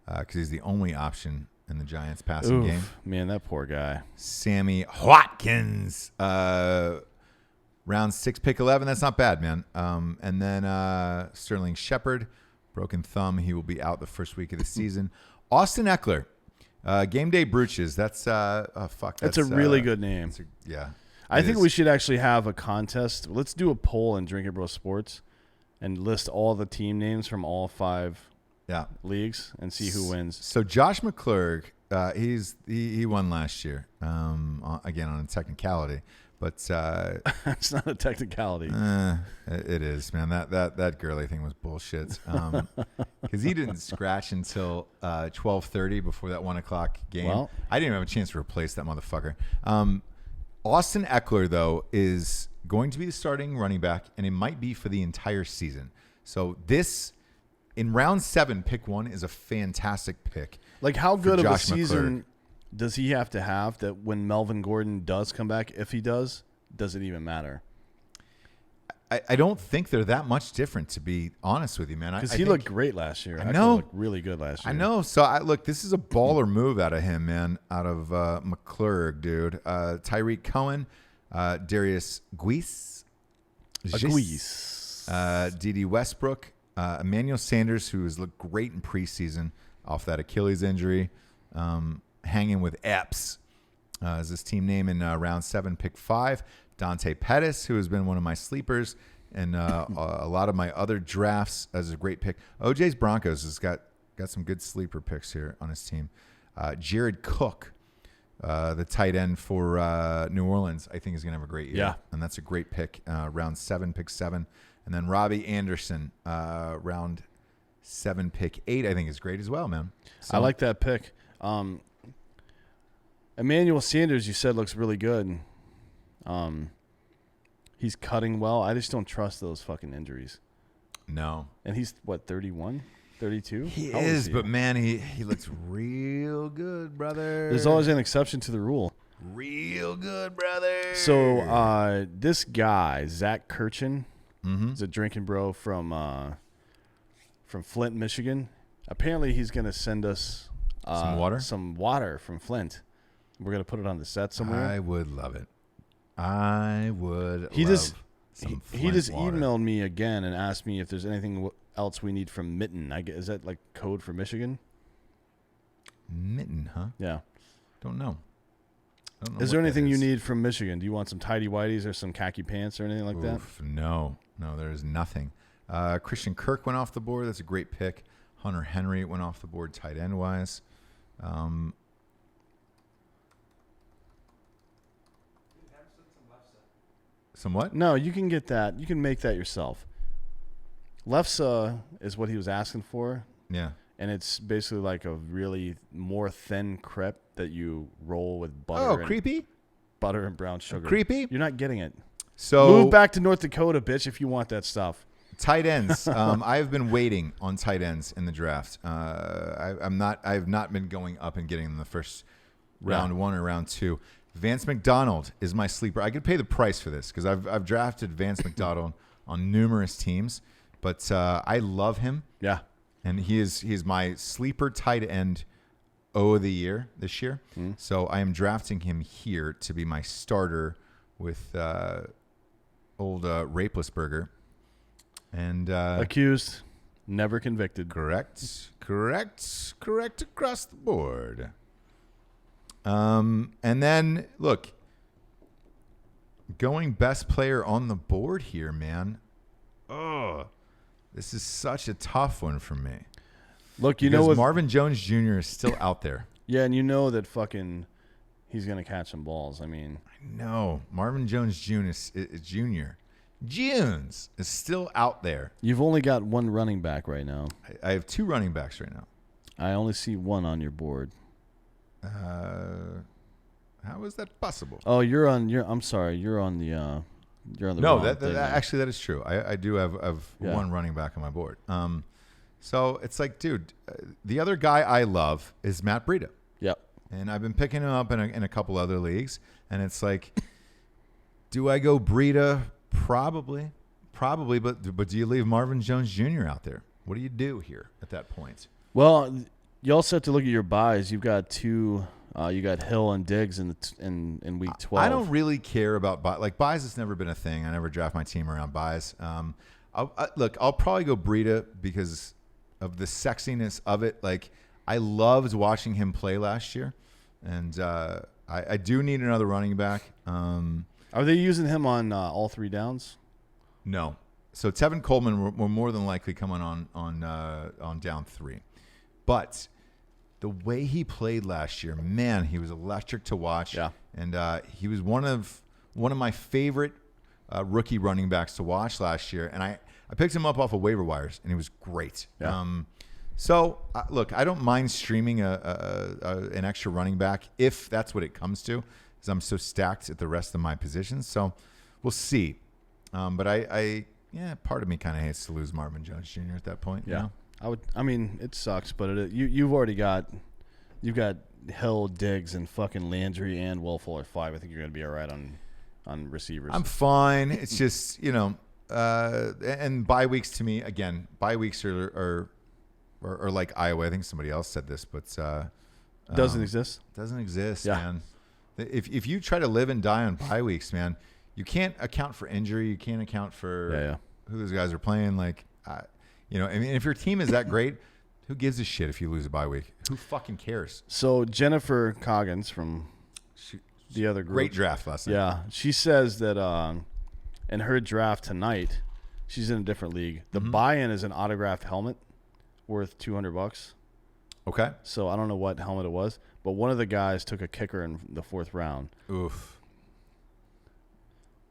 A: because he's the only option in the Giants passing game.
B: Man, that poor guy.
A: Sammy Watkins, round 6, pick 11. That's not bad, man. And then Sterling Shepard, broken thumb. He will be out the first week of the season. Austin Eckler, game day brooches. That's That's
B: a really good name. I think we should actually have a contest. Let's do a poll in Drinkin' Bro Sports and list all the team names from all 5 leagues and see who wins.
A: So Josh McClurg He won last year. Again on a technicality, but
B: It's not a technicality.
A: it is, man. That Gurley thing was bullshit. Because he didn't scratch until 12:30 before that 1:00 game.
B: Well,
A: I didn't even have a chance to replace that motherfucker. Austin Eckler though is going to be the starting running back, and it might be for the entire season. So this in round 7, pick 1 is a fantastic pick.
B: Like, how good of a
A: Josh
B: season does he have to have that when Melvin Gordon does come back, if he does it even matter?
A: I don't think they're that much different, to be honest with you, man.
B: Because he looked great last year.
A: I know.
B: He looked really good last year.
A: I know. So, look, this is a baller move out of him, man, out of McClurg, dude. Tyreek Cohen, Darius Guice, D.D. Westbrook, Emmanuel Sanders, who has looked great in preseason off that Achilles injury, hanging with Epps is his team name in round 7, pick 5. Dante Pettis, who has been one of my sleepers and a lot of my other drafts as a great pick. OJ's Broncos has got some good sleeper picks here on his team. Jared Cook, the tight end for New Orleans, I think is going to have a great year.
B: Yeah.
A: And that's a great pick, round 7, pick 7. And then Robbie Anderson, round 7, pick 8, I think is great as well, man. So,
B: I like that pick. Emmanuel Sanders, you said, looks really good. He's cutting well. I just don't trust those fucking injuries.
A: No.
B: And he's, what, 31? 32?
A: He is, but man, he looks real good, brother.
B: There's always an exception to the rule.
A: Real good, brother.
B: So this guy, Zach Kirchin, is a drinking bro from Flint, Michigan. Apparently he's going to send us some water from Flint. We're going to put it on the set somewhere.
A: I would love it. He
B: just
A: water.
B: emailed me again and asked me if there's anything else we need from Mitten. Is that like code for Michigan?
A: Mitten, huh?
B: Yeah.
A: Don't know.
B: Is there anything you need from Michigan? Do you want some tidy whities or some khaki pants or anything like that?
A: No, there is nothing. Christian Kirk went off the board. That's a great pick. Hunter Henry went off the board tight end wise. Some what?
B: No, you can get that. You can make that yourself. Lefse is what he was asking for.
A: Yeah.
B: And it's basically like a really more thin crepe that you roll with butter.
A: Oh, creepy.
B: Butter and brown sugar.
A: Creepy.
B: You're not getting it.
A: So
B: move back to North Dakota, bitch, if you want that stuff.
A: Tight ends. I've been waiting on tight ends in the draft. I've not been going up and getting them the first round 1 or round 2. Vance McDonald is my sleeper. I could pay the price for this because I've drafted Vance McDonald on numerous teams, but I love him.
B: Yeah,
A: and he's my sleeper tight end of the year this year. So I am drafting him here to be my starter with old Rapelessberger. And
B: accused, never convicted.
A: Correct across the board. And then look, going best player on the board here, man. Oh, this is such a tough one for me.
B: Look,
A: because Marvin Jones Jr. is still out there.
B: Yeah, and you know that fucking he's gonna catch some balls. I mean,
A: I know Marvin Jones Jr. Jones is still out there.
B: You've only got one running back right now.
A: I have 2 running backs right now.
B: I only see one on your board.
A: How is that possible?
B: Oh, I'm sorry. You're on the. You're on the.
A: No, actually that is true. I do have one running back on my board. So it's like, dude, the other guy I love is Matt Breida.
B: Yep.
A: And I've been picking him up in a couple other leagues, and it's like, do I go Breida? Probably, but do you leave Marvin Jones Jr. out there? What do you do here at that point?
B: Well, you also have to look at your buys. You've got 2. You got Hill and Diggs in week 12.
A: I don't really care about buys. Like buys has never been a thing. I never draft my team around buys. I'll probably go Breida because of the sexiness of it. Like I loved watching him play last year, and I do need another running back.
B: Are they using him on all 3 downs?
A: No. So Tevin Coleman will more than likely come on down 3. But the way he played last year, man, he was electric to watch.
B: Yeah.
A: And he was one of my favorite rookie running backs to watch last year. And I picked him up off of waiver wires, and he was great.
B: Yeah.
A: So, look, I don't mind streaming an extra running back if that's what it comes to, because I'm so stacked at the rest of my positions. So we'll see. But part of me kind of hates to lose Marvin Jones Jr. at that point.
B: Yeah.
A: You know?
B: I mean, it sucks, but you've already got Hill, Diggs, and fucking Landry and Will Fuller at 5. I think you're going to be all right on receivers.
A: I'm fine. It's just, and bye weeks to me, again, bye weeks are like Iowa. I think somebody else said this, but
B: doesn't exist.
A: Doesn't exist,
B: Yeah.
A: man. If you try to live and die on bye weeks, man, you can't account for injury. You can't account for who those guys are playing. Like, I mean, if your team is that great, who gives a shit if you lose a bye week? Who fucking cares?
B: So Jennifer Coggins from the other group,
A: Great draft last night.
B: yeah, she says that in her draft tonight, she's in a different league. The buy-in is an autographed helmet worth $200.
A: Okay.
B: So I don't know what helmet it was, but one of the guys took a kicker in the 4th round.
A: Oof.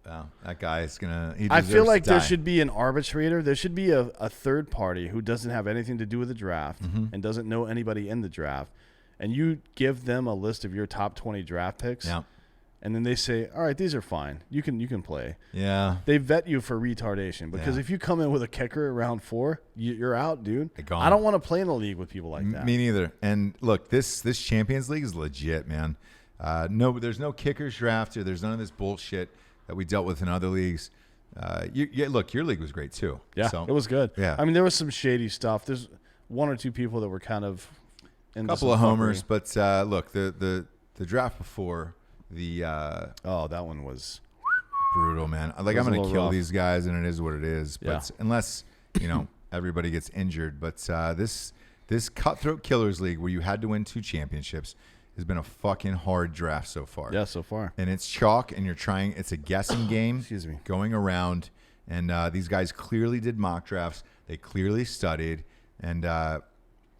A: Wow, that guy is gonna.
B: I feel like there should be an arbitrator. There should be a third party who doesn't have anything to do with the draft and doesn't know anybody in the draft, and you give them a list of your top 20 draft picks.
A: Yeah.
B: And then they say, all right, these are fine. You can play.
A: Yeah.
B: They vet you for retardation because if you come in with a kicker around 4, you're out, dude. I don't want to play in a league with people like that.
A: Me neither. And look, this Champions League is legit, man. No, there's no kickers draft here. There's none of this bullshit that we dealt with in other leagues. Look, your league was great too.
B: Yeah,
A: so,
B: it was good.
A: Yeah.
B: I mean, there was some shady stuff. There's one or two people that were kind of
A: a couple of homers, but look, the draft before.
B: That one was
A: brutal, man. Like, I'm going to kill these guys, and it is what it is. But
B: Yeah.
A: unless, everybody gets injured. But this Cutthroat Killers League, where you had to win 2 championships, has been a fucking hard draft so far.
B: Yeah, so far.
A: And it's chalk, and it's a guessing game.
B: Excuse me.
A: Going around. And these guys clearly did mock drafts. They clearly studied. And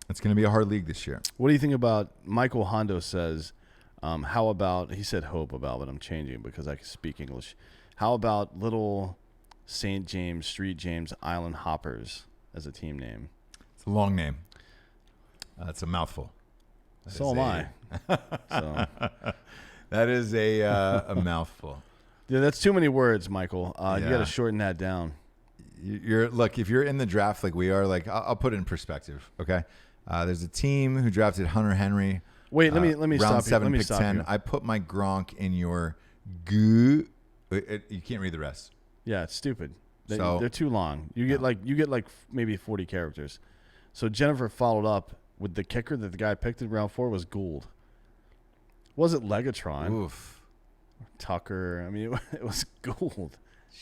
A: it's going to be a hard league this year.
B: What do you think about Michael Hondo says, how about, he said hope about, but I'm changing it because I can speak English. How about Little St. James, Street James Island Hoppers as a team name?
A: It's a long name. It's a mouthful.
B: So am I. So.
A: That is a mouthful.
B: Yeah, that's too many words, Michael. You
A: Yeah.
B: got to shorten that down.
A: Look, if you're in the draft like we are, like I'll put it in perspective. Okay, there's a team who drafted Hunter Henry.
B: Wait, let me
A: round
B: stop
A: 7,
B: you. Let me
A: pick
B: stop
A: 10.
B: you.
A: I put my Gronk in your goo. You can't read the rest.
B: Yeah, it's stupid.
A: So-
B: They're too long. You get like maybe 40 characters. So Jennifer followed up with the kicker that the guy picked in round 4 was Gould. Was it Legatron?
A: Oof.
B: Tucker. I mean, it was Gould.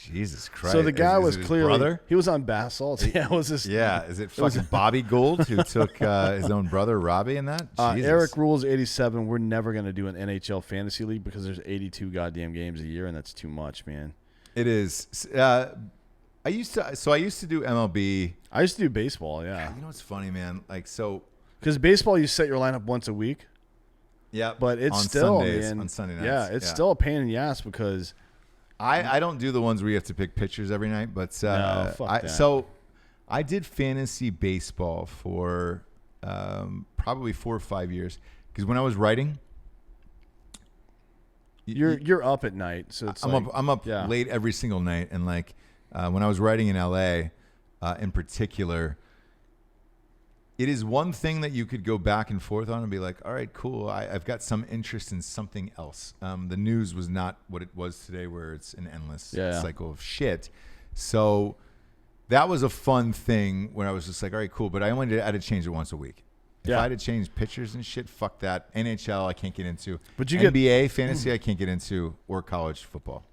A: Jesus Christ.
B: So the guy
A: is
B: was
A: it his
B: clearly
A: brother?
B: he was on bath salts. Yeah, it was his.
A: Yeah, is it fucking Bobby Gould who took his own brother Robbie in that? Jesus.
B: Eric Rules 87. We're never gonna do an NHL fantasy league because there's 82 goddamn games a year, and that's too much, man.
A: It is. I used to do MLB.
B: I used to do baseball, yeah.
A: You know what's funny, man? Like, so.
B: Because baseball, you set your lineup once a week.
A: Yeah,
B: But it's
A: on
B: still,
A: Sundays,
B: man,
A: on Sunday nights.
B: yeah, it's still a pain in the ass because
A: I don't do the ones where you have to pick pitchers every night, but
B: No, fuck that.
A: so I did fantasy baseball for probably 4 or 5 years because when I was writing,
B: you're up at night, so it's
A: I'm up
B: yeah.
A: late every single night, and like when I was writing in LA, in particular. It is one thing that you could go back and forth on and be like, all right, cool. I've got some interest in something else. The news was not what it was today where it's an endless cycle of shit. So that was a fun thing when I was just like, all right, cool. But I had to change it once a week. If I had to change pitchers and shit, fuck that. NHL, I can't get into.
B: But you
A: NBA, fantasy, I can't get into, or college football.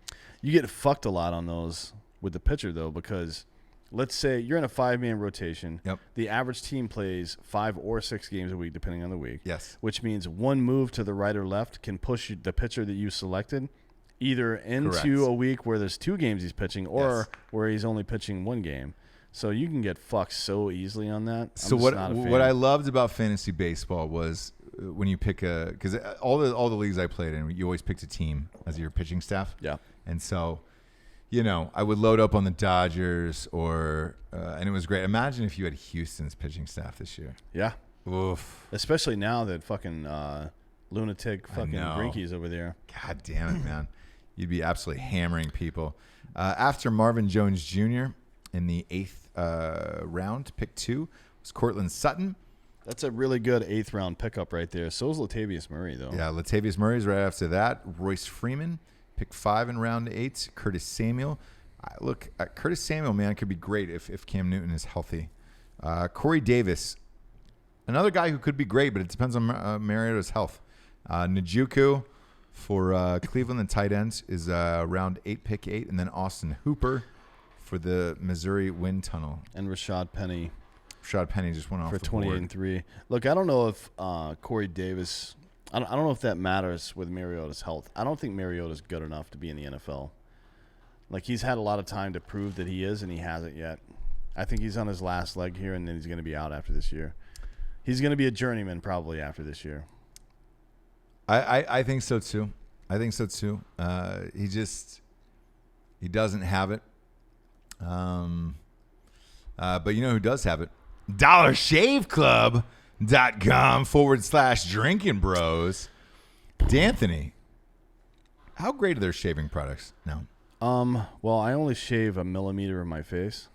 B: You get fucked a lot on those with the pitcher, though, because let's say you're in a 5-man rotation.
A: Yep.
B: The average team plays 5 or 6 games a week, depending on the week.
A: Yes.
B: Which means one move to the right or left can push the pitcher that you selected either into
A: Correct.
B: a week where there's 2 games he's pitching or where he's only pitching 1 game. So you can get fucked so easily on that.
A: So what I loved about fantasy baseball was when you pick because all the leagues I played in, you always picked a team as your pitching staff.
B: Yeah.
A: And so, I would load up on the Dodgers and it was great. Imagine if you had Houston's pitching staff this year.
B: Yeah.
A: Oof.
B: Especially now that fucking lunatic fucking Drinkies over there.
A: God damn it, man. You'd be absolutely hammering people. After Marvin Jones Jr. in the 8th round, pick 2 was Cortland Sutton.
B: That's a really good 8th round pickup right there. So is Latavius Murray, though.
A: Yeah, Latavius Murray's right after that. Royce Freeman, pick 5 in round 8. Curtis Samuel. Curtis Samuel, man, could be great if Cam Newton is healthy. Corey Davis, another guy who could be great, but it depends on Mariota's health. Njoku for Cleveland, the tight ends, is round 8, pick 8. And then Austin Hooper for the Missouri Wind Tunnel.
B: And Rashad Penny.
A: Rashad Penny just went off
B: for
A: the
B: 28
A: board.
B: and 3. Look, I don't know if Corey Davis. I don't know if that matters with Mariota's health. I don't think Mariota's good enough to be in the NFL. Like, he's had a lot of time to prove that he is, and he hasn't yet. I think he's on his last leg here, and then he's going to be out after this year. He's going to be a journeyman probably after this year.
A: I think so too. He doesn't have it. But you know who does have it? DollarShaveClub.com/Drinkin Bros. D'Anthony, how great are their shaving products now?
B: Well, I only shave a millimeter of my face.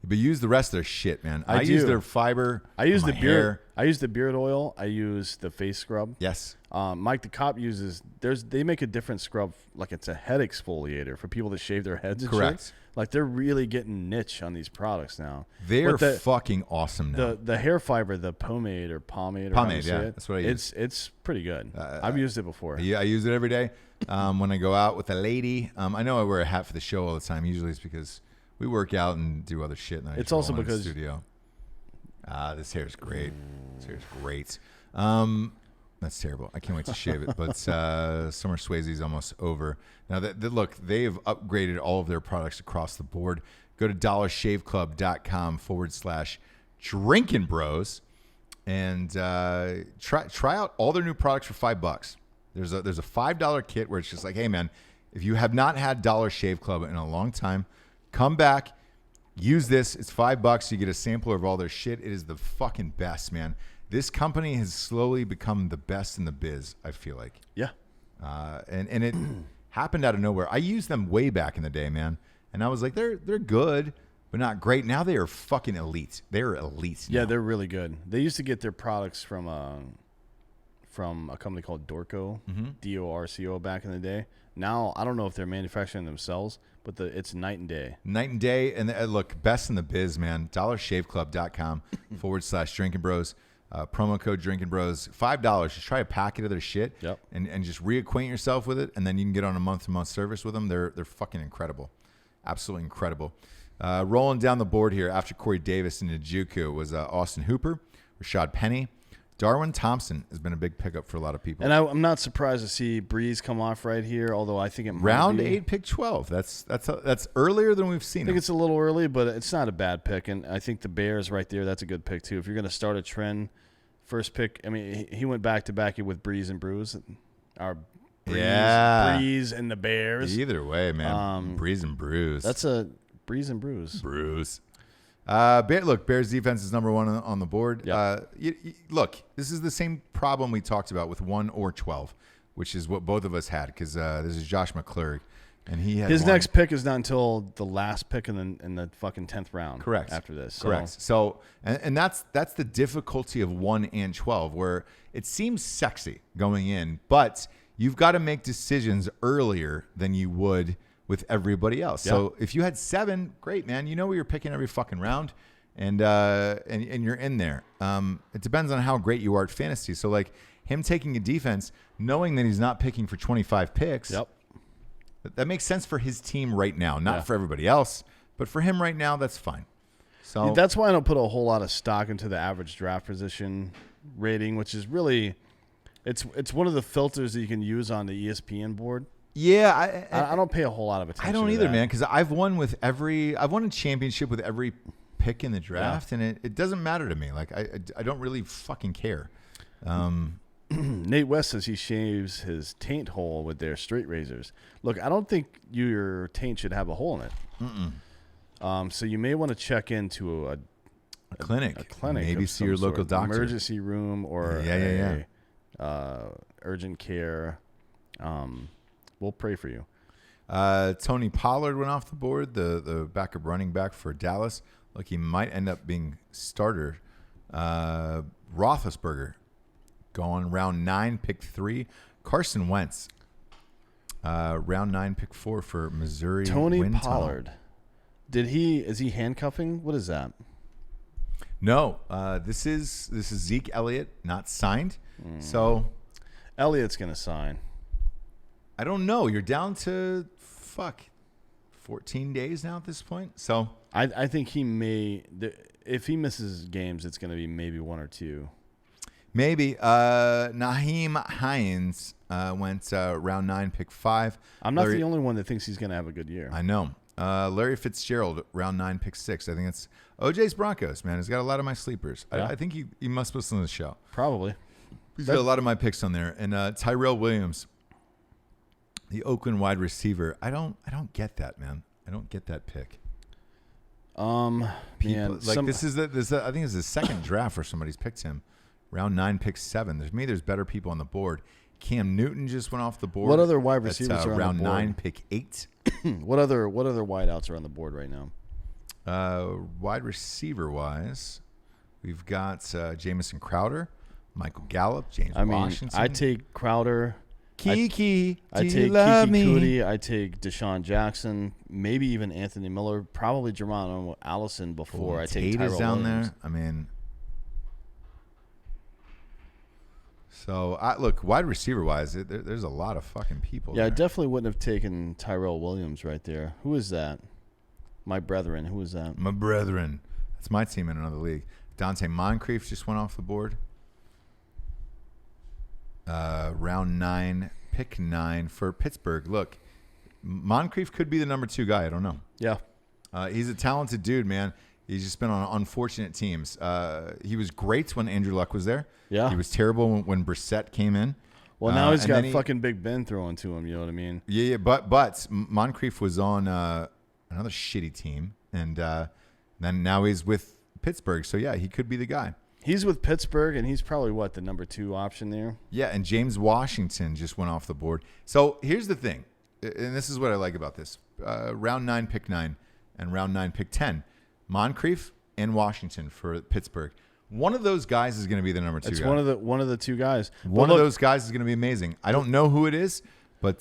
A: But use the rest of their shit, man.
B: I
A: use
B: do.
A: their fiber.
B: I use the beard.
A: Hair.
B: I use the beard oil. I use the face scrub.
A: Yes.
B: Mike the Cop uses. They make a different scrub, like it's a head exfoliator for people that shave their heads. And
A: correct.
B: Shit. Like they're really getting niche on these products now.
A: They're fucking awesome now.
B: The hair fiber, the pomade. Or
A: yeah, that's what I use.
B: It's pretty good. I've used it before.
A: Yeah, I use it every day. When I go out with a lady, I know I wear a hat for the show all the time. Usually it's because we work out and do other shit. And
B: it's also because
A: in the studio. This hair's great. This hair's great. That's terrible. I can't wait to shave it. But Summer Swayze's almost over. Now, look, they've upgraded all of their products across the board. Go to DollarShaveClub.com/Drinkin Bros and try out all their new products for $5. There's a $5 kit where it's just like, hey, man, if you have not had Dollar Shave Club in a long time, come back, use this. It's $5. You get a sampler of all their shit. It is the fucking best, man. This company has slowly become the best in the biz, I feel like.
B: Yeah.
A: And it happened out of nowhere. I used them way back in the day, man. And I was like, they're good, but not great. Now they are fucking elite. They're elite now.
B: Yeah, they're really good. They used to get their products from a company called Dorco, D-O-R-C-O back in the day. Now, I don't know if they're manufacturing themselves, but it's night and day.
A: Night and day. And look, best in the biz, man. DollarShaveClub.com/Drinkin Bros. Promo code Drinkin Bros. $5. Just try a packet of their shit and just reacquaint yourself with it. And then you can get on a month-to-month service with them. They're fucking incredible. Absolutely incredible. Rolling down the board here after Corey Davis and Njoku was Austin Hooper, Rashad Penny. Darwin Thompson has been a big pickup for a lot of people.
B: And I'm not surprised to see Breeze come off right here, although I think it might
A: round
B: be.
A: 8, pick 12. That's earlier than we've seen.
B: I think it's a little early, but it's not a bad pick. And I think the Bears right there, that's a good pick too. If you're going to start a trend, first pick. I mean, he went back to back with Breeze and Bruce. Breeze and the Bears.
A: Either way, man. Breeze and Bruce.
B: That's a Breeze and Bruce.
A: Look, Bears defense is number 1 on the board.
B: Yep.
A: Look, this is the same problem we talked about with 1 or 12, which is what both of us had because this is Josh McClurg, and he had
B: his next pick is not until the last pick in the fucking 10th round.
A: Correct.
B: After this,
A: correct. So and that's the difficulty of 1 and 12, where it seems sexy going in, but you've got to make decisions earlier than you would with everybody else. Yeah. So if you had 7, great, man. You know where you're picking every fucking round, and you're in there. It depends on how great you are at fantasy. So like him taking a defense, knowing that he's not picking for 25 picks.
B: Yep.
A: That makes sense for his team right now, not for everybody else, but for him right now, that's fine. So
B: that's why I don't put a whole lot of stock into the average draft position rating, which is really it's one of the filters that you can use on the ESPN board.
A: Yeah,
B: I don't pay a whole lot of attention.
A: I don't either, man, because I've won a championship with every pick in the draft, and it doesn't matter to me. Like I don't really fucking care.
B: Nate West says he shaves his taint hole with their straight razors. Look, I don't think your taint should have a hole in it. So you may want to check into a clinic.
A: Maybe see your local doctor.
B: Emergency room or urgent care. We'll pray for you.
A: Tony Pollard went off the board, the backup running back for Dallas. Look, he might end up being starter. Roethlisberger going round 9, pick 3. Carson Wentz, round 9, pick 4 for Missouri.
B: Tony
A: Wind
B: Pollard.
A: Tunnel.
B: Is he handcuffing? What is that?
A: No, this is Zeke Elliott, not signed. So
B: Elliott's gonna sign.
A: I don't know. You're down to 14 days now at this point. So
B: I think he may. If he misses games, it's gonna be maybe 1 or 2.
A: Maybe. Naheem Hines went round 9, pick 5.
B: I'm not the only one that thinks he's going to have a good year.
A: I know. Larry Fitzgerald, round 9, pick 6. I think it's OJ's Broncos, man. He's got a lot of my sleepers.
B: Yeah.
A: I think he must listen to the show.
B: Probably.
A: He's got a lot of my picks on there. And Tyrell Williams, the Oakland wide receiver. I don't get that, man. I don't get that pick.
B: Man,
A: this is I think it's the second draft where somebody's picked him. Round 9, pick 7. There's better people on the board. Cam Newton just went off the board.
B: What other wide receivers are on
A: round
B: the board?
A: Round 9, pick 8.
B: What other wideouts are on the board right now?
A: Wide receiver wise, we've got Jamison Crowder, Michael Gallup, James Washington.
B: I take Crowder.
A: Kiki,
B: I take Kiki Cootie. I take Deshaun Jackson. Maybe even Anthony Miller. Probably Geronimo Allison before I take Tyrell
A: down
B: Williams.
A: there. I mean. So, look, wide receiver-wise, there's a lot of fucking people there.
B: I definitely wouldn't have taken Tyrell Williams right there. Who is that? My brethren. Who is that?
A: My brethren. That's my team in another league. Dante Moncrief just went off the board. Round 9, pick 9 for Pittsburgh. Look, Moncrief could be the number 2 guy. I don't know.
B: Yeah.
A: He's a talented dude, man. He's just been on unfortunate teams. He was great when Andrew Luck was there.
B: Yeah.
A: He was terrible when Brissett came in.
B: Well, now he's got fucking Big Ben throwing to him. You know what I mean?
A: Yeah. But Moncrief was on another shitty team, and then now he's with Pittsburgh. So yeah, he could be the guy.
B: He's with Pittsburgh, and he's probably the number 2 option there.
A: Yeah, and James Washington just went off the board. So here's the thing, and this is what I like about this: round 9, pick 9, and round 9, pick 10. Moncrief and Washington for Pittsburgh. One of those guys is going to be the number 2
B: It's
A: guy.
B: one of the 2 guys.
A: One of those guys is going to be amazing. I don't know who it is, but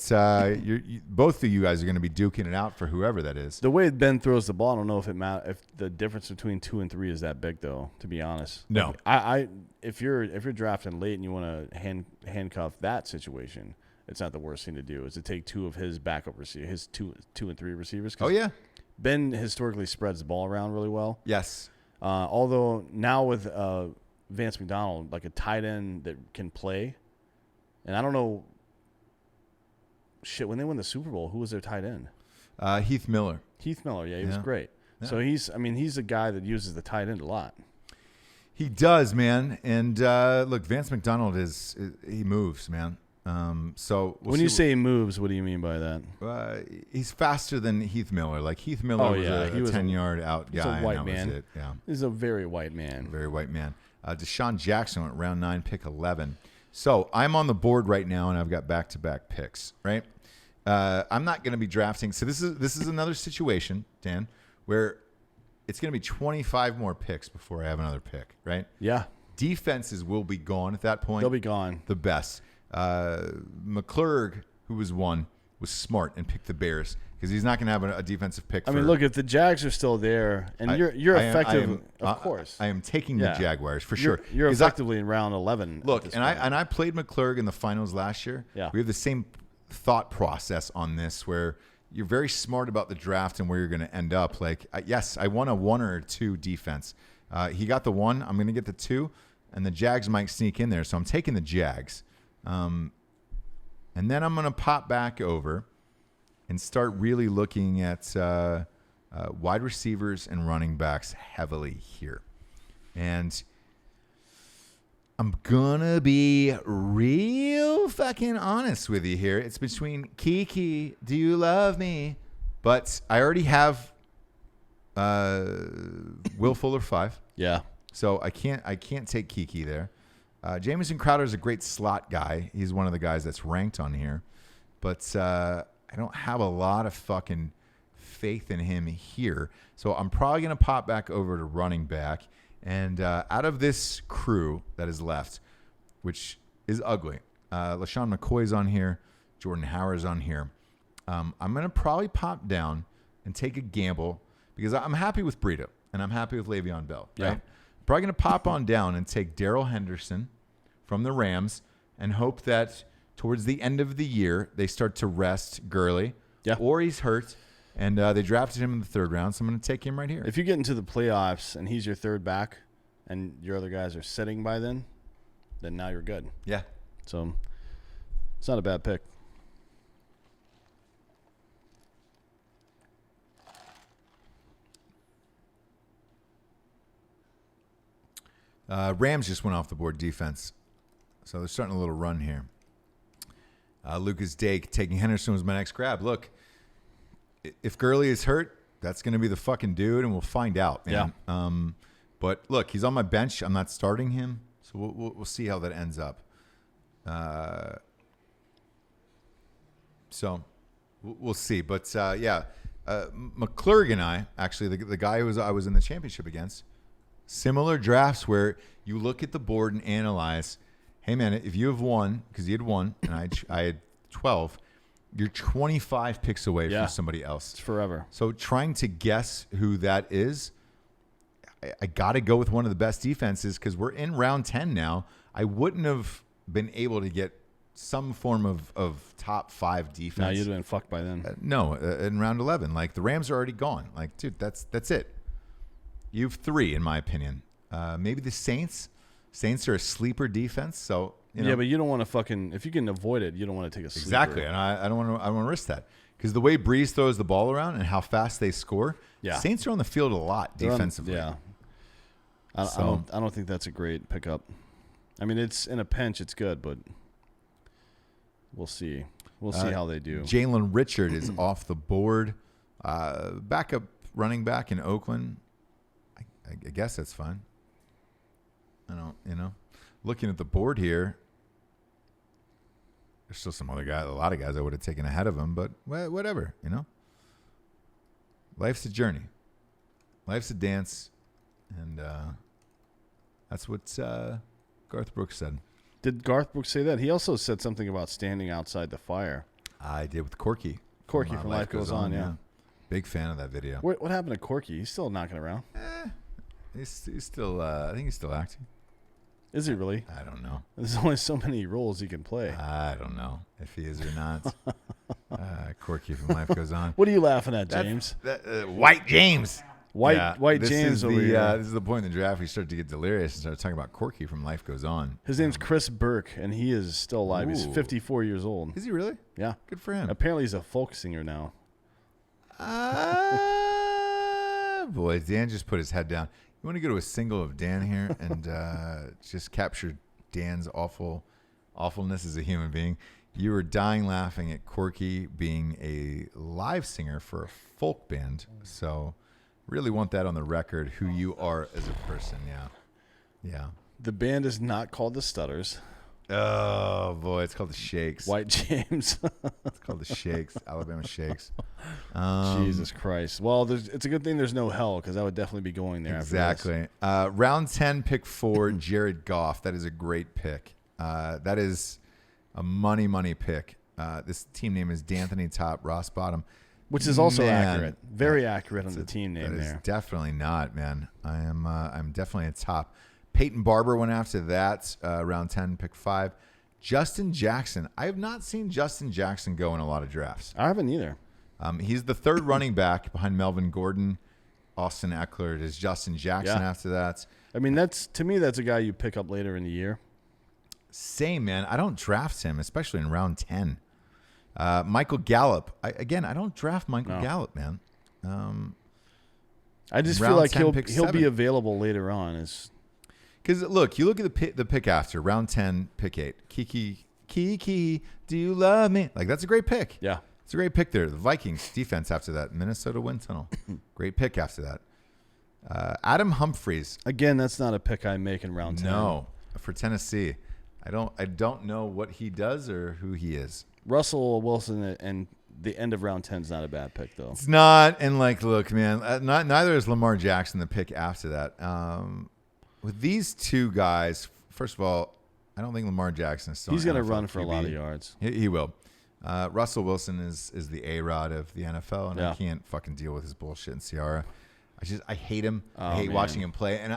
A: both of you guys are going to be duking it out for whoever that is.
B: The way Ben throws the ball, I don't know if the difference between 2 and 3 is that big, though. To be honest,
A: no.
B: If you're drafting late and you want to handcuff that situation, it's not the worst thing to do. Is to take 2 of his backup receivers, his 2 and 3 receivers.
A: Oh yeah.
B: Ben historically spreads the ball around really well.
A: Yes.
B: Although now with Vance McDonald, like a tight end that can play, and I don't know. Shit, when they won the Super Bowl, who was their tight end?
A: Heath Miller.
B: He was great. Yeah. So he's a guy that uses the tight end a lot.
A: He does, man. And look, Vance McDonald he moves, man. So
B: when you say he moves, what do you mean by that?
A: He's faster than Heath Miller. Like Heath Miller was a 10-yard out guy.
B: He's a white man.
A: Was it. Yeah.
B: He's a very white man.
A: Very white man. Deshaun Jackson went round 9, pick 11. So I'm on the board right now, and I've got back-to-back picks. Right. I'm not going to be drafting. So this is another situation, Dan, where it's going to be 25 more picks before I have another pick. Right.
B: Yeah.
A: Defenses will be gone at that point.
B: They'll be gone.
A: The best. McClurg, who was 1, was smart and picked the Bears because he's not going to have a defensive pick.
B: I mean, look, if the Jags are still there and you're effective, of course.
A: I am taking the Jaguars for sure.
B: You're effectively in round 11.
A: Look, and I played McClurg in the finals last year.
B: Yeah.
A: We have the same thought process on this where you're very smart about the draft and where you're going to end up. Like, yes, I want a 1 or 2 defense. He got the 1. I'm going to get the 2, and the Jags might sneak in there. So I'm taking the Jags. And then I'm going to pop back over and start really looking at wide receivers and running backs heavily here. And I'm going to be real fucking honest with you here. It's between Kiki, do you love me? But I already have Will Fuller 5.
B: Yeah.
A: So I can't take Kiki there. Jamison Crowder is a great slot guy. He's one of the guys that's ranked on here. But I don't have a lot of fucking faith in him here. So I'm probably going to pop back over to running back. And out of this crew that is left, which is ugly, LaShawn McCoy's on here, Jordan Howard's on here. I'm going to probably pop down and take a gamble because I'm happy with Breida and I'm happy with Le'Veon Bell. Right?
B: Yeah.
A: Probably going to pop on down and take Darrell Henderson from the Rams and hope that towards the end of the year they start to rest Gurley.
B: Yeah.
A: Or he's hurt. And they drafted him in the 3rd round, so I'm going to take him right here.
B: If you get into the playoffs and he's your third back and your other guys are sitting by then now you're good.
A: Yeah.
B: So it's not a bad pick.
A: Rams just went off the board defense. So they're starting a little run here. Lucas Dake taking Henderson was my next grab. Look, if Gurley is hurt, that's going to be the fucking dude, and we'll find out, man.
B: Yeah.
A: But look, he's on my bench. I'm not starting him, so we'll see how that ends up. So we'll see. But McClurg and I, actually, the guy who I was in the championship against, similar drafts where you look at the board and analyze, hey, man, if you have one, because he had one, and I had 12, you're 25 picks away from somebody else.
B: It's forever.
A: So trying to guess who that is, I got to go with one of the best defenses because we're in round 10 now. I wouldn't have been able to get some form of top 5 defense.
B: No, you'd have been fucked by then.
A: In round 11. Like, the Rams are already gone. Like, dude, that's it. You have 3, in my opinion. Maybe the Saints. Saints are a sleeper defense, so...
B: Yeah, but you don't want to fucking... If you can avoid it, you don't want to take a sleeper.
A: Exactly, and I don't want to risk that. Because the way Breeze throws the ball around and how fast they score, Saints are on the field a lot defensively.
B: I don't think that's a great pickup. I mean, it's in a pinch, it's good, but we'll see. We'll see how they do.
A: Jalen Richard is off the board. Backup running back in Oakland. I guess that's fine. I don't, looking at the board here, there's still some other guys, a lot of guys I would have taken ahead of him, but whatever, Life's a journey. Life's a dance, and that's what Garth Brooks said.
B: Did Garth Brooks say that? He also said something about standing outside the fire.
A: I did with Corky.
B: Corky from Life Goes On, yeah.
A: Big fan of that video.
B: What happened to Corky? He's still knocking around.
A: He's still, I think he's still acting.
B: Is he really?
A: I don't know.
B: There's only so many roles he can play.
A: I don't know if he is or not. Corky from Life Goes On.
B: What are you laughing at, James?
A: White James.
B: White James over here.
A: This is the point in the draft we started to get delirious and started talking about Corky from Life Goes On.
B: His name's Chris Burke, and he is still alive. He's 54 years old.
A: Is he really?
B: Yeah.
A: Good for him.
B: Apparently he's a folk singer now.
A: Boy, Dan just put his head down. You want to go to a single of Dan here and just capture Dan's awfulness as a human being? You were dying laughing at Corky being a live singer for a folk band. So really want that on the record, who you are as a person. Yeah.
B: The band is not called the Stutters.
A: Oh, boy. It's called the Shakes.
B: White James.
A: It's called the Shakes. Alabama Shakes.
B: Jesus Christ. Well, it's a good thing there's no hell because I would definitely be going there.
A: Exactly. Round 10, pick 4, Jared Goff. That is a great pick. That is a money pick. This team name is D'Anthony Top, Ross Bottom.
B: Which is also accurate. Very accurate on the team name there.
A: That is definitely not, man. I'm definitely a top. Peyton Barber went after that, round 10, pick 5. Justin Jackson. I have not seen Justin Jackson go in a lot of drafts.
B: I haven't either.
A: He's the 3rd running back behind Melvin Gordon. Austin Eckler is Justin Jackson after that.
B: I mean, to me, that's a guy you pick up later in the year.
A: Same, man. I don't draft him, especially in round 10. Michael Gallup. I don't draft Michael Gallup, man.
B: I just feel
A: Round
B: like
A: 10,
B: he'll
A: pick
B: be
A: 7.
B: available later on.
A: Because look, you look at the pick after round 10, pick 8. Kiki, do you love me? Like that's a great pick.
B: Yeah.
A: It's a great pick there. The Vikings defense after that, Minnesota wind tunnel, great pick after that. Adam Humphries.
B: Again, that's not a pick I make in round 10.
A: No, for Tennessee, I don't know what he does or who he is.
B: Russell Wilson and the end of round 10 is not a bad pick though.
A: It's not, and like, look, man, neither is Lamar Jackson the pick after that. With these two guys, first of all, I don't think Lamar Jackson is still.
B: He's going to
A: NFL
B: run for
A: QB.
B: a lot of yards.
A: He will. Russell Wilson is the A-Rod of the NFL, and
B: Yeah.
A: I can't fucking deal with his bullshit in Ciara. I hate him. I
B: Oh,
A: hate
B: man.
A: watching him play. And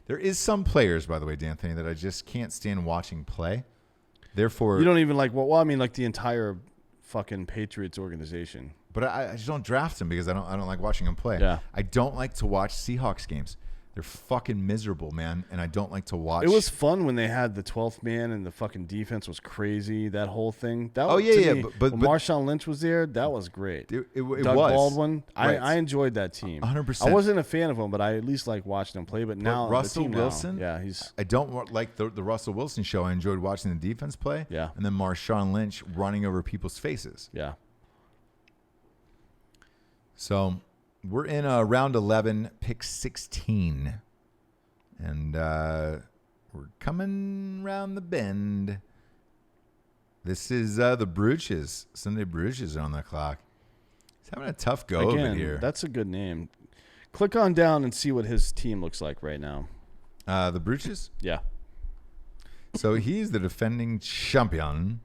A: there is some players, by the way, D'Anthony, that I just can't stand watching play. Therefore,
B: You don't even like well, I mean like the entire fucking Patriots organization.
A: but I just don't draft him because I don't like watching him play.
B: Yeah.
A: I don't like to watch Seahawks games. They're fucking miserable, man, and I don't like to watch.
B: It was fun when they had the 12th man and the fucking defense was crazy. That whole thing. That
A: Oh,
B: was,
A: yeah,
B: to
A: yeah,
B: me,
A: but
B: when Marshawn Lynch was there, that was great.
A: It
B: Doug
A: was.
B: Baldwin.
A: Right.
B: I enjoyed that team.
A: 100%.
B: I wasn't a fan of him, but I at least like watching him play. But now
A: Russell
B: the team
A: Wilson,
B: now, he's
A: I don't like the Russell Wilson show. I enjoyed watching the defense play.
B: Yeah.
A: And then Marshawn Lynch running over people's faces.
B: yeah.
A: So we're in round 11, pick 16. And we're coming round the bend. This is the Bruches. Sunday Bruches are on the clock. He's having a tough go of it here.
B: That's a good name. Click on down and see what his team looks like right now.
A: The Bruches?
B: Yeah.
A: So he's the defending champion,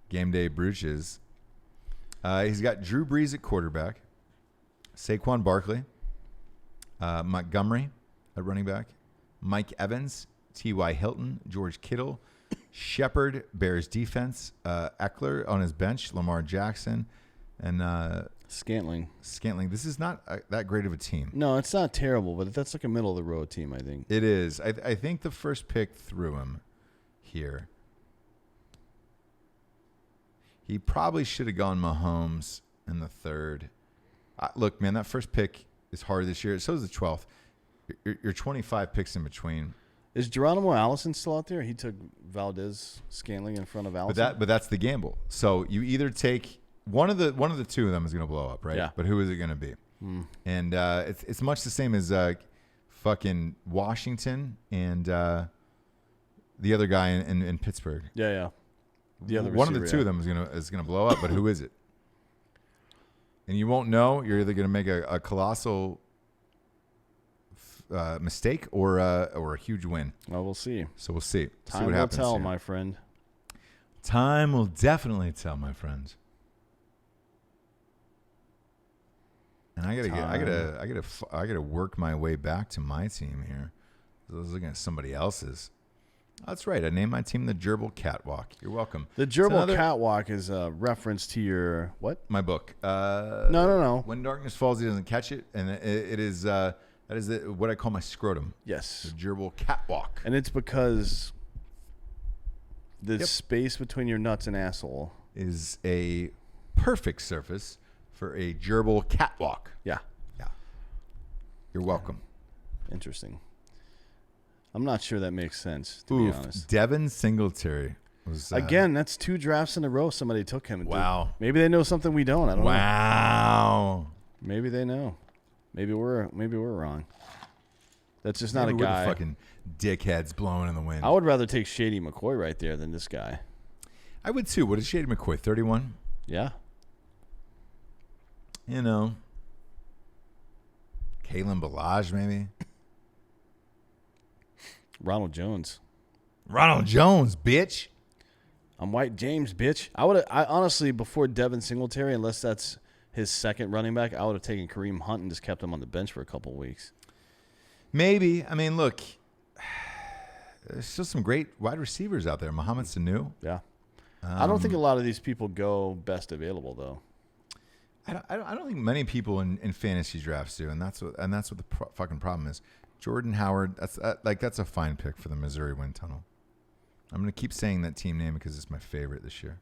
A: Game Day Bruches. He's got Drew Brees at quarterback, Saquon Barkley, Montgomery at running back, Mike Evans, T.Y. Hilton, George Kittle, Shepard, Bears defense, Eckler on his bench, Lamar Jackson, and
B: Scantling.
A: Scantling. This is not that great of a team.
B: No, it's not terrible, but that's like a middle of the road team, I think.
A: It is. I think the first pick threw him here. He probably should have gone Mahomes in the third. Look, man, that first pick is hard this year. So is the 12th. You're 25 picks in between.
B: Is Geronimo Allison still out there? He took Valdez Scantling in front of Allison.
A: But that's the gamble. So you either take one of the two of them is going to blow up, right?
B: Yeah.
A: But who is it going to be? And it's much the same as fucking Washington and the other guy in Pittsburgh.
B: Yeah. The other
A: one of the
B: receiver,
A: two of them is gonna blow up, but who is it? And you won't know. You're either gonna make a colossal mistake or a huge win.
B: Well, we'll see.
A: So we'll see.
B: Time
A: see what
B: will
A: happens
B: tell,
A: here.
B: my friend.
A: Time will definitely tell, my friends. And I gotta work my way back to my team here. I was looking at somebody else's. That's right. I named my team the Gerbil Catwalk. You're welcome.
B: The Gerbil Catwalk is a reference to your what?
A: My book.
B: No.
A: When Darkness Falls, he doesn't catch it, and it is that is what I call my scrotum.
B: Yes.
A: The Gerbil Catwalk.
B: And it's because the space between your nuts and asshole
A: is a perfect surface for a gerbil catwalk.
B: Yeah.
A: You're welcome.
B: Interesting. I'm not sure that makes sense, to be honest.
A: Devin Singletary was
B: again. That's 2 drafts in a row. Somebody took him.
A: Wow.
B: Maybe they know something we don't. I don't know.
A: Wow.
B: Maybe they know. Maybe we're wrong. That's just not
A: Maybe
B: a guy.
A: we're the fucking dickheads blowing in the wind.
B: I would rather take Shady McCoy right there than this guy.
A: I would too. What is Shady McCoy? 31.
B: Yeah.
A: You know, Kalen Ballage maybe.
B: Ronald Jones.
A: Ronald Jones, bitch.
B: I'm White James, bitch. I honestly, before Devin Singletary, unless that's his second running back, I would have taken Kareem Hunt and just kept him on the bench for a couple of weeks.
A: Maybe. I mean, look, there's still some great wide receivers out there. Mohamed Sanu.
B: Yeah. I don't think a lot of these people go best available, though.
A: I don't think many people in fantasy drafts do, and that's what the fucking problem is. Jordan Howard, that's a fine pick for the Missouri wind tunnel. I'm going to keep saying that team name because it's my favorite this year.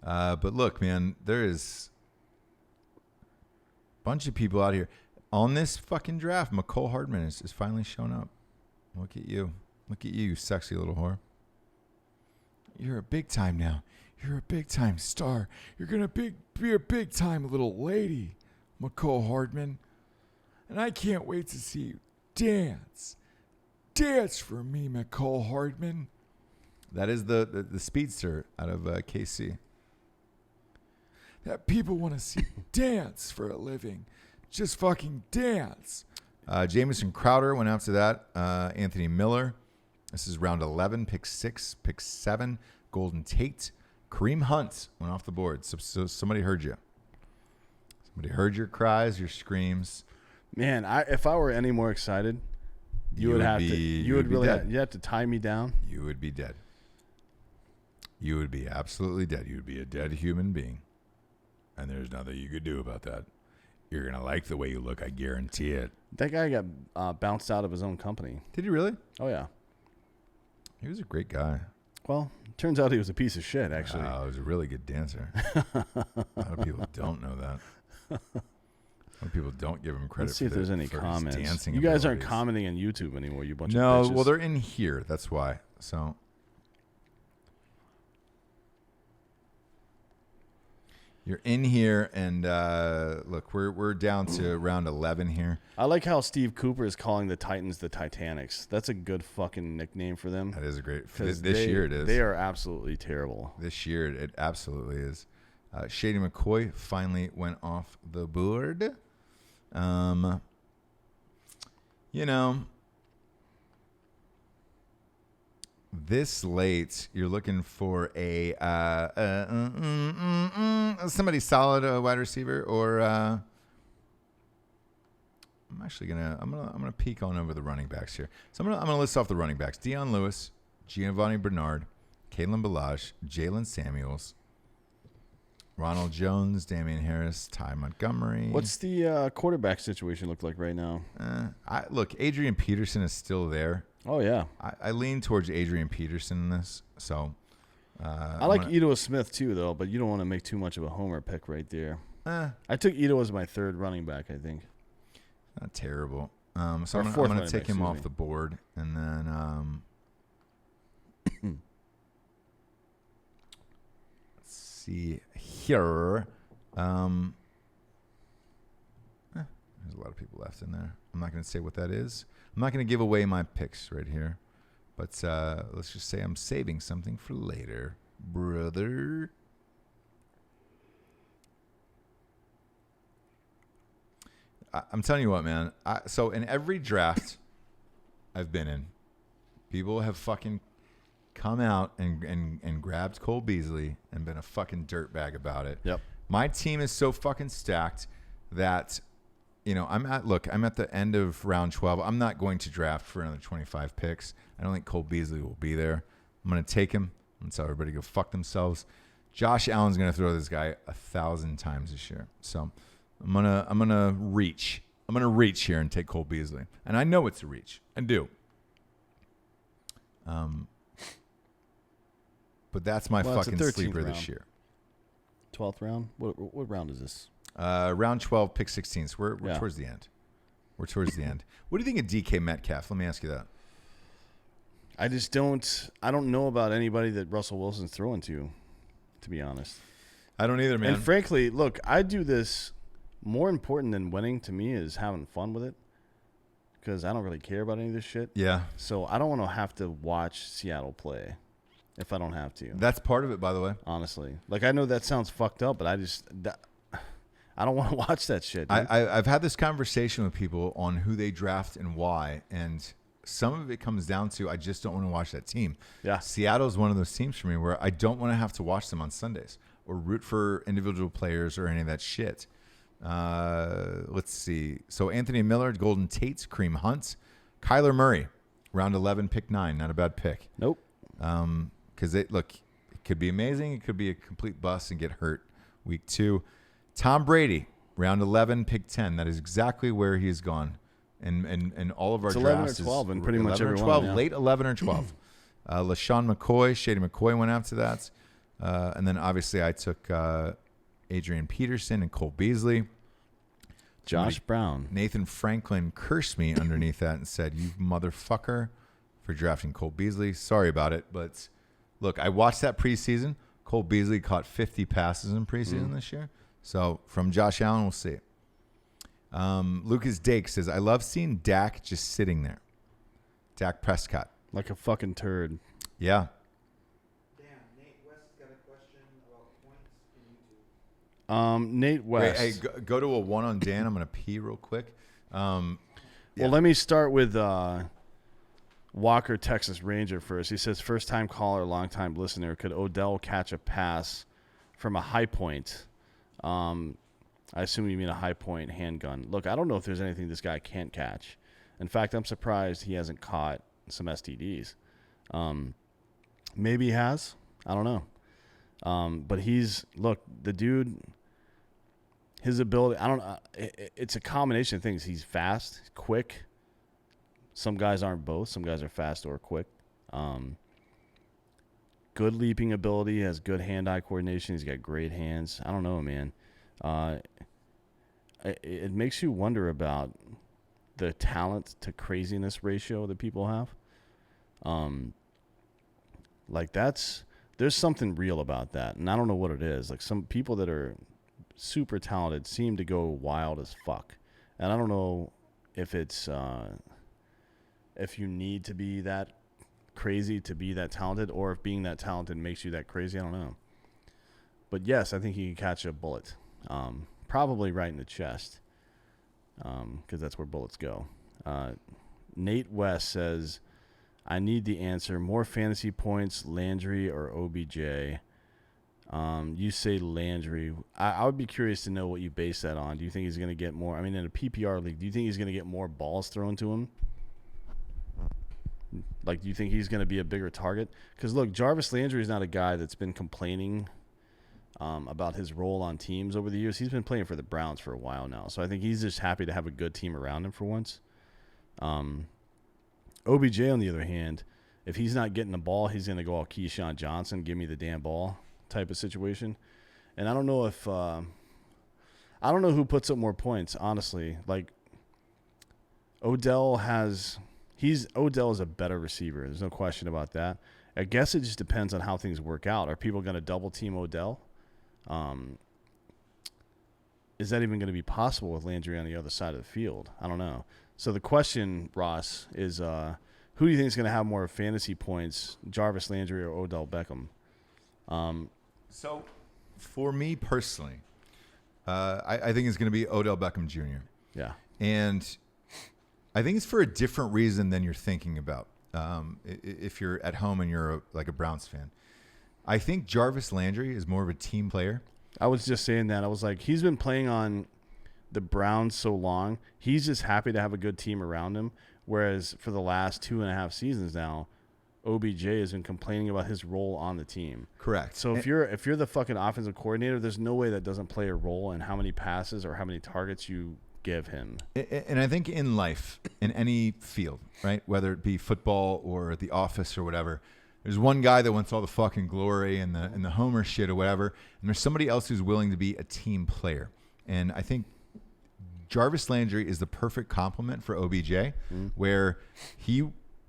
A: But look, man, there is Bunch of people out here. On this fucking draft, McCole Hardman is finally shown up. Look at you. Look at you, you sexy little whore. You're a big time now. You're a big time star. You're going to be a big time little lady, McCole Hardman. And I can't wait to see you dance. Dance for me, McCole Hardman. That is the speedster out of KC. That people want to see dance for a living. Just fucking dance. Jamison Crowder went out to that. Anthony Miller. This is round 11, pick 6, pick 7. Golden Tate. Kareem Hunt went off the board. So somebody heard you. Somebody heard your cries, your screams.
B: Man, if I were any more excited, you would have to tie me down.
A: You would be dead. You would be absolutely dead. You would be a dead human being. And there's nothing you could do about that. You're going to like the way you look, I guarantee it.
B: That guy got bounced out of his own company.
A: Did he really?
B: Oh, yeah.
A: He was a great guy.
B: Well, turns out he was a piece of shit, actually.
A: He was a really good dancer. A lot of people don't know that. A lot of people don't give him credit.
B: Let's see if there's any comments.
A: Dancing
B: you guys
A: abilities.
B: Aren't commenting on YouTube anymore, you bunch of
A: No,
B: bitches.
A: well, they're in here. That's why. So you're in here, and look, we're down to round 11 here.
B: I like how Steve Cooper is calling the Titans the Titanics. That's a good fucking nickname for them.
A: That is a great. This
B: They-
A: year it is.
B: They are absolutely terrible.
A: This year it absolutely is. Shady McCoy finally went off the board. You know, this late, you're looking for a somebody solid wide receiver, or I'm actually gonna peek on over the running backs here. So I'm gonna list off the running backs: Deion Lewis, Giovanni Bernard, Kalen Ballage, Jalen Samuels, Ronald Jones, Damian Harris, Ty Montgomery.
B: What's the quarterback situation look like right now?
A: Look, Adrian Peterson is still there.
B: Oh, yeah.
A: I lean towards Adrian Peterson in this. So
B: I like Ito Smith, too, though, but you don't want to make too much of a homer pick right there. I took Ito as my third running back, I think.
A: Not terrible. So
B: Or
A: I'm
B: fourth
A: going to
B: running
A: take
B: back,
A: him
B: excuse
A: off
B: me.
A: the board. And then let's see here. There's a lot of people left in there. I'm not going to say what that is. I'm not going to give away my picks right here. But let's just say I'm saving something for later, brother. I'm telling you what, man. So in every draft I've been in, people have fucking come out and grabbed Cole Beasley and been a fucking dirtbag about it.
B: Yep.
A: My team is so fucking stacked that, you know, I'm at the end of round 12. I'm not going to draft for another 25 picks. I don't think Cole Beasley will be there. I'm going to take him and tell everybody to go fuck themselves. Josh Allen's going to throw this guy 1,000 times this year. So I'm gonna reach. I'm gonna reach here and take Cole Beasley, and I know it's a reach. I do. But that's my fucking sleeper this year.
B: 12th round? What round is this?
A: Round 12, pick 16. So we're towards the end. We're towards the end. What do you think of DK Metcalf? Let me ask you that.
B: I don't know about anybody that Russell Wilson's throwing to be honest.
A: I don't either, man.
B: And frankly, look, I do this. More important than winning to me is having fun with it, because I don't really care about any of this shit.
A: Yeah.
B: So I don't want to have to watch Seattle play if I don't have to.
A: That's part of it, by the way.
B: Honestly, like, I know that sounds fucked up, but I don't want to watch that shit. Dude.
A: I've had this conversation with people on who they draft and why, and some of it comes down to I just don't want to watch that team.
B: Yeah.
A: Seattle's one of those teams for me where I don't want to have to watch them on Sundays or root for individual players or any of that shit. Let's see. So Anthony Miller, Golden Tate, Kareem Hunt, Kyler Murray, round 11, pick 9. Not a bad pick.
B: Nope.
A: Because it could be amazing. It could be a complete bust and get hurt week 2. Tom Brady, round 11, pick 10. That is exactly where he's gone. And all of our
B: It's
A: drafts
B: 11 or 12
A: is
B: in pretty much
A: 11 or
B: every
A: 12,
B: one, yeah.
A: late 11 or 12. LaShawn McCoy, Shady McCoy went after that. And then obviously I took Adrian Peterson and Cole Beasley.
B: Josh Brown.
A: Nathan Franklin cursed me underneath that and said, "You motherfucker," for drafting Cole Beasley. Sorry about it, but look, I watched that preseason. Cole Beasley caught 50 passes in preseason this year. So from Josh Allen, we'll see. Lucas Dake says, "I love seeing Dak just sitting there." Dak Prescott.
B: Like a fucking turd.
A: Yeah.
C: Damn, Nate West got a question about points in YouTube.
B: Nate West.
A: Wait, hey, go to a one on Dan. I'm going to pee real quick. Yeah.
B: Well, let me start with Walker, Texas Ranger first. He says, first-time caller, long-time listener. Could Odell catch a pass from a high point? I assume you mean a high point handgun. Look, I don't know if there's anything this guy can't catch. In fact, I'm surprised he hasn't caught some STDs. Maybe he has. I don't know. But the dude, his ability, it's a combination of things. He's fast, he's quick. Some guys aren't both. Some guys are fast or quick. Good leaping ability, has good hand-eye coordination. He's got great hands. I don't know, man. It makes you wonder about the talent to craziness ratio that people have. There's something real about that, and I don't know what it is. Like, some people that are super talented seem to go wild as fuck, and I don't know if it's if you need to be that crazy to be that talented, or if being that talented makes you that crazy. I don't know. But yes, I think he can catch a bullet. Probably right in the chest, because that's where bullets go. Nate West says, I need the answer. More fantasy points, Landry or OBJ? You say Landry. I would be curious to know what you base that on. Do you think he's going to get more? I mean, in a PPR league, do you think he's going to get more balls thrown to him? Like, do you think he's going to be a bigger target? Because, look, Jarvis Landry is not a guy that's been complaining about his role on teams over the years. He's been playing for the Browns for a while now. So I think he's just happy to have a good team around him for once. OBJ, on the other hand, if he's not getting the ball, he's going to go all Keyshawn Johnson, give me the damn ball type of situation. And I don't know if I don't know who puts up more points, honestly. Like, Odell is a better receiver. There's no question about that. I guess it just depends on how things work out. Are people going to double team Odell? Is that even going to be possible with Landry on the other side of the field? I don't know. So the question, Ross, is who do you think is going to have more fantasy points, Jarvis Landry or Odell Beckham?
A: So for me personally, I think it's going to be Odell Beckham Jr.
B: Yeah.
A: And I think it's for a different reason than you're thinking about. If you're at home and you're like a Browns fan, I think Jarvis Landry is more of a team player.
B: I was just saying that. I was like, he's been playing on the Browns so long. He's just happy to have a good team around him. Whereas for the last 2.5 seasons now, OBJ has been complaining about his role on the team.
A: Correct.
B: So if you're the fucking offensive coordinator, there's no way that doesn't play a role in how many passes or how many targets you give him.
A: And I think in life, in any field, right, whether it be football or the office or whatever, there's one guy that wants all the fucking glory and the homer shit or whatever, and there's somebody else who's willing to be a team player. And I think Jarvis Landry is the perfect complement for OBJ, where he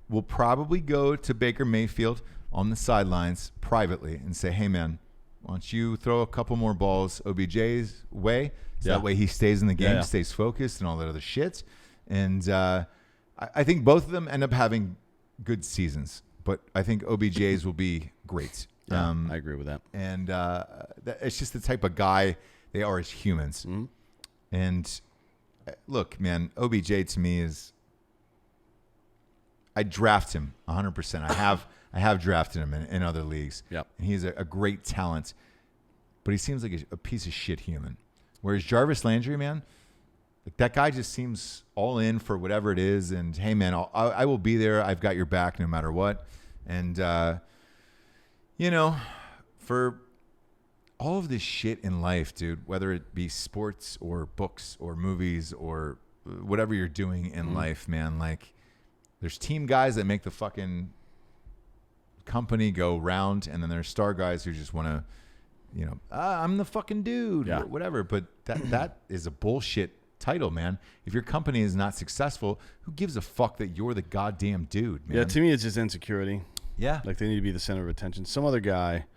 A: will probably go to Baker Mayfield on the sidelines privately and say, hey, man, why don't you throw a couple more balls OBJ's way? So that way he stays in the game, stays focused and all that other shit. And I think both of them end up having good seasons, but I think OBJ's will be great.
B: Yeah, I agree with that.
A: And it's just the type of guy they are as humans.
B: Mm-hmm.
A: And look, man, OBJ to me is, I draft him 100%. I have drafted him in other leagues.
B: Yep.
A: And he's a great talent, but he seems like a piece of shit human. Whereas Jarvis Landry, man, like that guy just seems all in for whatever it is. And hey, man, I will be there. I've got your back no matter what. And for all of this shit in life, dude, whether it be sports or books or movies or whatever you're doing in life, man, like there's team guys that make the fucking company go round, and then there's star guys who just want to, I'm the fucking dude, or whatever. But that is a bullshit title, man. If your company is not successful, who gives a fuck that you're the goddamn dude, man?
B: Yeah, to me, it's just insecurity.
A: Yeah.
B: Like they need to be the center of attention. Some other guy,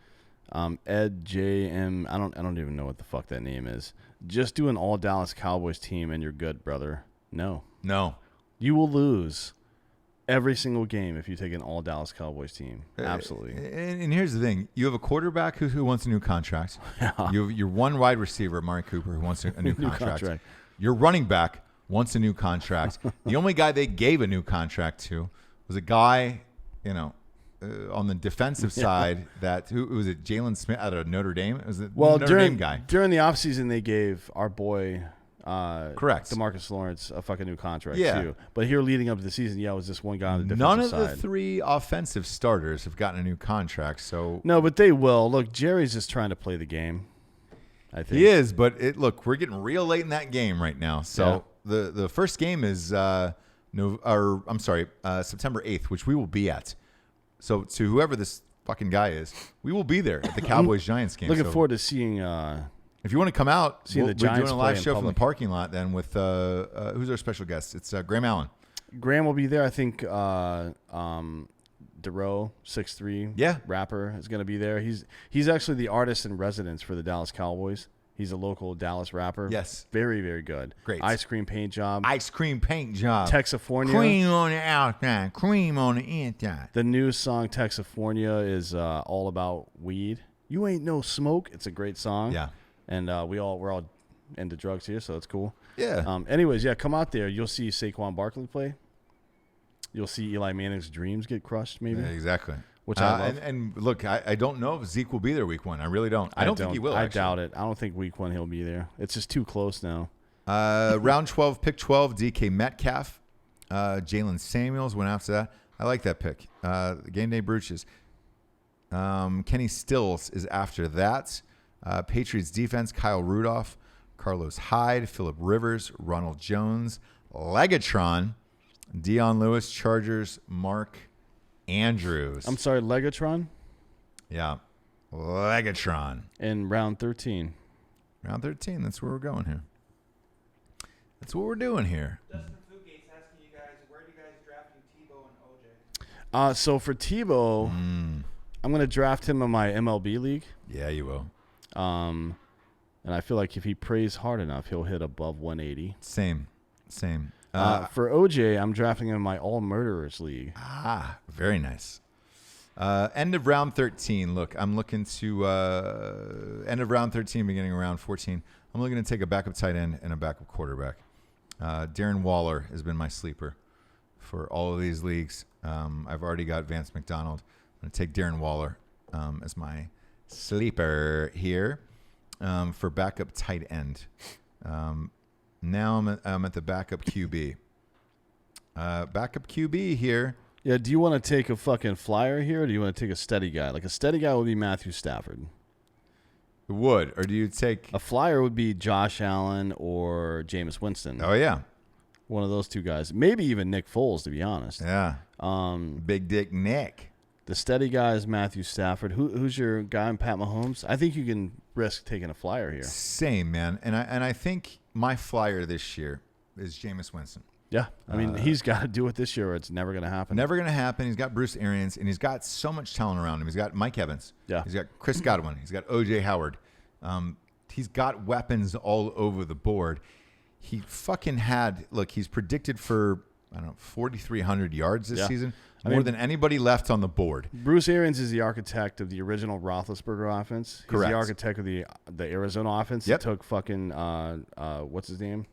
B: Ed J.M., I don't even know what the fuck that name is. Just do an all Dallas Cowboys team and you're good, brother. No. You will lose every single game if you take an all Dallas Cowboys team. Absolutely.
A: And here's the thing. You have a quarterback who wants a new contract.
B: Yeah.
A: You have your one wide receiver, Amari Cooper, who wants a new contract. Your running back wants a new contract. The only guy they gave a new contract to was a guy, on the defensive side who was it, Jalen Smith out of Notre Dame? It was the Notre Dame guy.
B: During the offseason, they gave our boy
A: correct,
B: DeMarcus Lawrence a fucking new contract
A: yeah.
B: too. But here leading up to the season, it was just one guy on the defensive
A: None of
B: side.
A: the three offensive starters have gotten a new contract. So
B: no, but they will. Look, Jerry's just trying to play the game. I think
A: he is, but we're getting real late in that game right now. So the first game is September 8th, which we will be at. So to whoever this fucking guy is, we will be there at the Cowboys-Giants game.
B: Looking forward to seeing.
A: If you want to come out, we're doing
B: Giants
A: a live
B: play in
A: show from the
B: public.
A: parking lot then with who's our special guest? It's Graham Allen.
B: Graham will be there. I think DeRoe, 6'3", rapper, is going to be there. He's actually the artist in residence for the Dallas Cowboys. He's a local Dallas rapper.
A: Yes.
B: Very, very good.
A: Great.
B: Ice cream paint job.
A: Ice cream paint job.
B: Texifornia.
A: Cream on the outside, cream on the inside.
B: The new song Texifornia is all about weed. You ain't no smoke. It's a great song.
A: Yeah.
B: And we're all into drugs here, so it's cool.
A: Yeah.
B: Anyways, come out there. You'll see Saquon Barkley play. You'll see Eli Manning's dreams get crushed, maybe.
A: Yeah, exactly.
B: Which I love.
A: And look, I don't know if Zeke will be there week one. I really don't. I don't think he will.
B: I
A: actually.
B: doubt it. I don't think week one he'll be there. It's just too close now.
A: Round 12, pick 12, DK Metcalf. Jalen Samuels went after that. I like that pick. Game Day Bruches. Kenny Stills is after that. Patriots defense, Kyle Rudolph, Carlos Hyde, Phillip Rivers, Ronald Jones, Legatron, Deion Lewis, Chargers, Mark Andrews.
B: I'm sorry, Legatron
A: Yeah. Legatron.
B: in round 13.
A: Round 13. That's where we're going here. That's what we're doing here.
C: Dustin Fugate's asking you guys, where are you guys drafting Tebow and OJ?
B: So for Tebow, I'm going to draft him in my MLB league.
A: Yeah, you will.
B: And I feel like if he prays hard enough, he'll hit above 180.
A: Same.
B: For OJ, I'm drafting him in my All Murderers league.
A: Very nice. End of round 13. Look, I'm looking to end of round 13, beginning of round 14. I'm looking to take a backup tight end and a backup quarterback. Darren Waller has been my sleeper for all of these leagues. I've already got Vance McDonald. I'm going to take Darren Waller as my sleeper here for backup tight end. Now I'm at the backup QB. Backup QB here.
B: Yeah, do you want to take a fucking flyer here, or do you want to take a steady guy? Like a steady guy would be Matthew Stafford.
A: Would, or do you take...
B: A flyer would be Josh Allen or Jameis Winston.
A: Oh, yeah.
B: One of those two guys. Maybe even Nick Foles, to be honest.
A: Yeah. Big Dick Nick.
B: The steady guy is Matthew Stafford. Who's your guy in Pat Mahomes? I think you can risk taking a flyer here.
A: Same, man. And I think my flyer this year is Jameis Winston.
B: Yeah. I mean, he's got to do it this year or it's never going to happen.
A: Never going to happen. He's got Bruce Arians, and he's got so much talent around him. He's got Mike Evans.
B: Yeah.
A: He's got Chris Godwin. He's got O.J. Howard. He's got weapons all over the board. He fucking had, look, he's predicted for, 4,300 yards this season. More than anybody left on the board.
B: Bruce Arians is the architect of the original Roethlisberger offense. He's
A: Correct.
B: the architect of the Arizona offense.
A: Yep.
B: That took fucking, what's his name?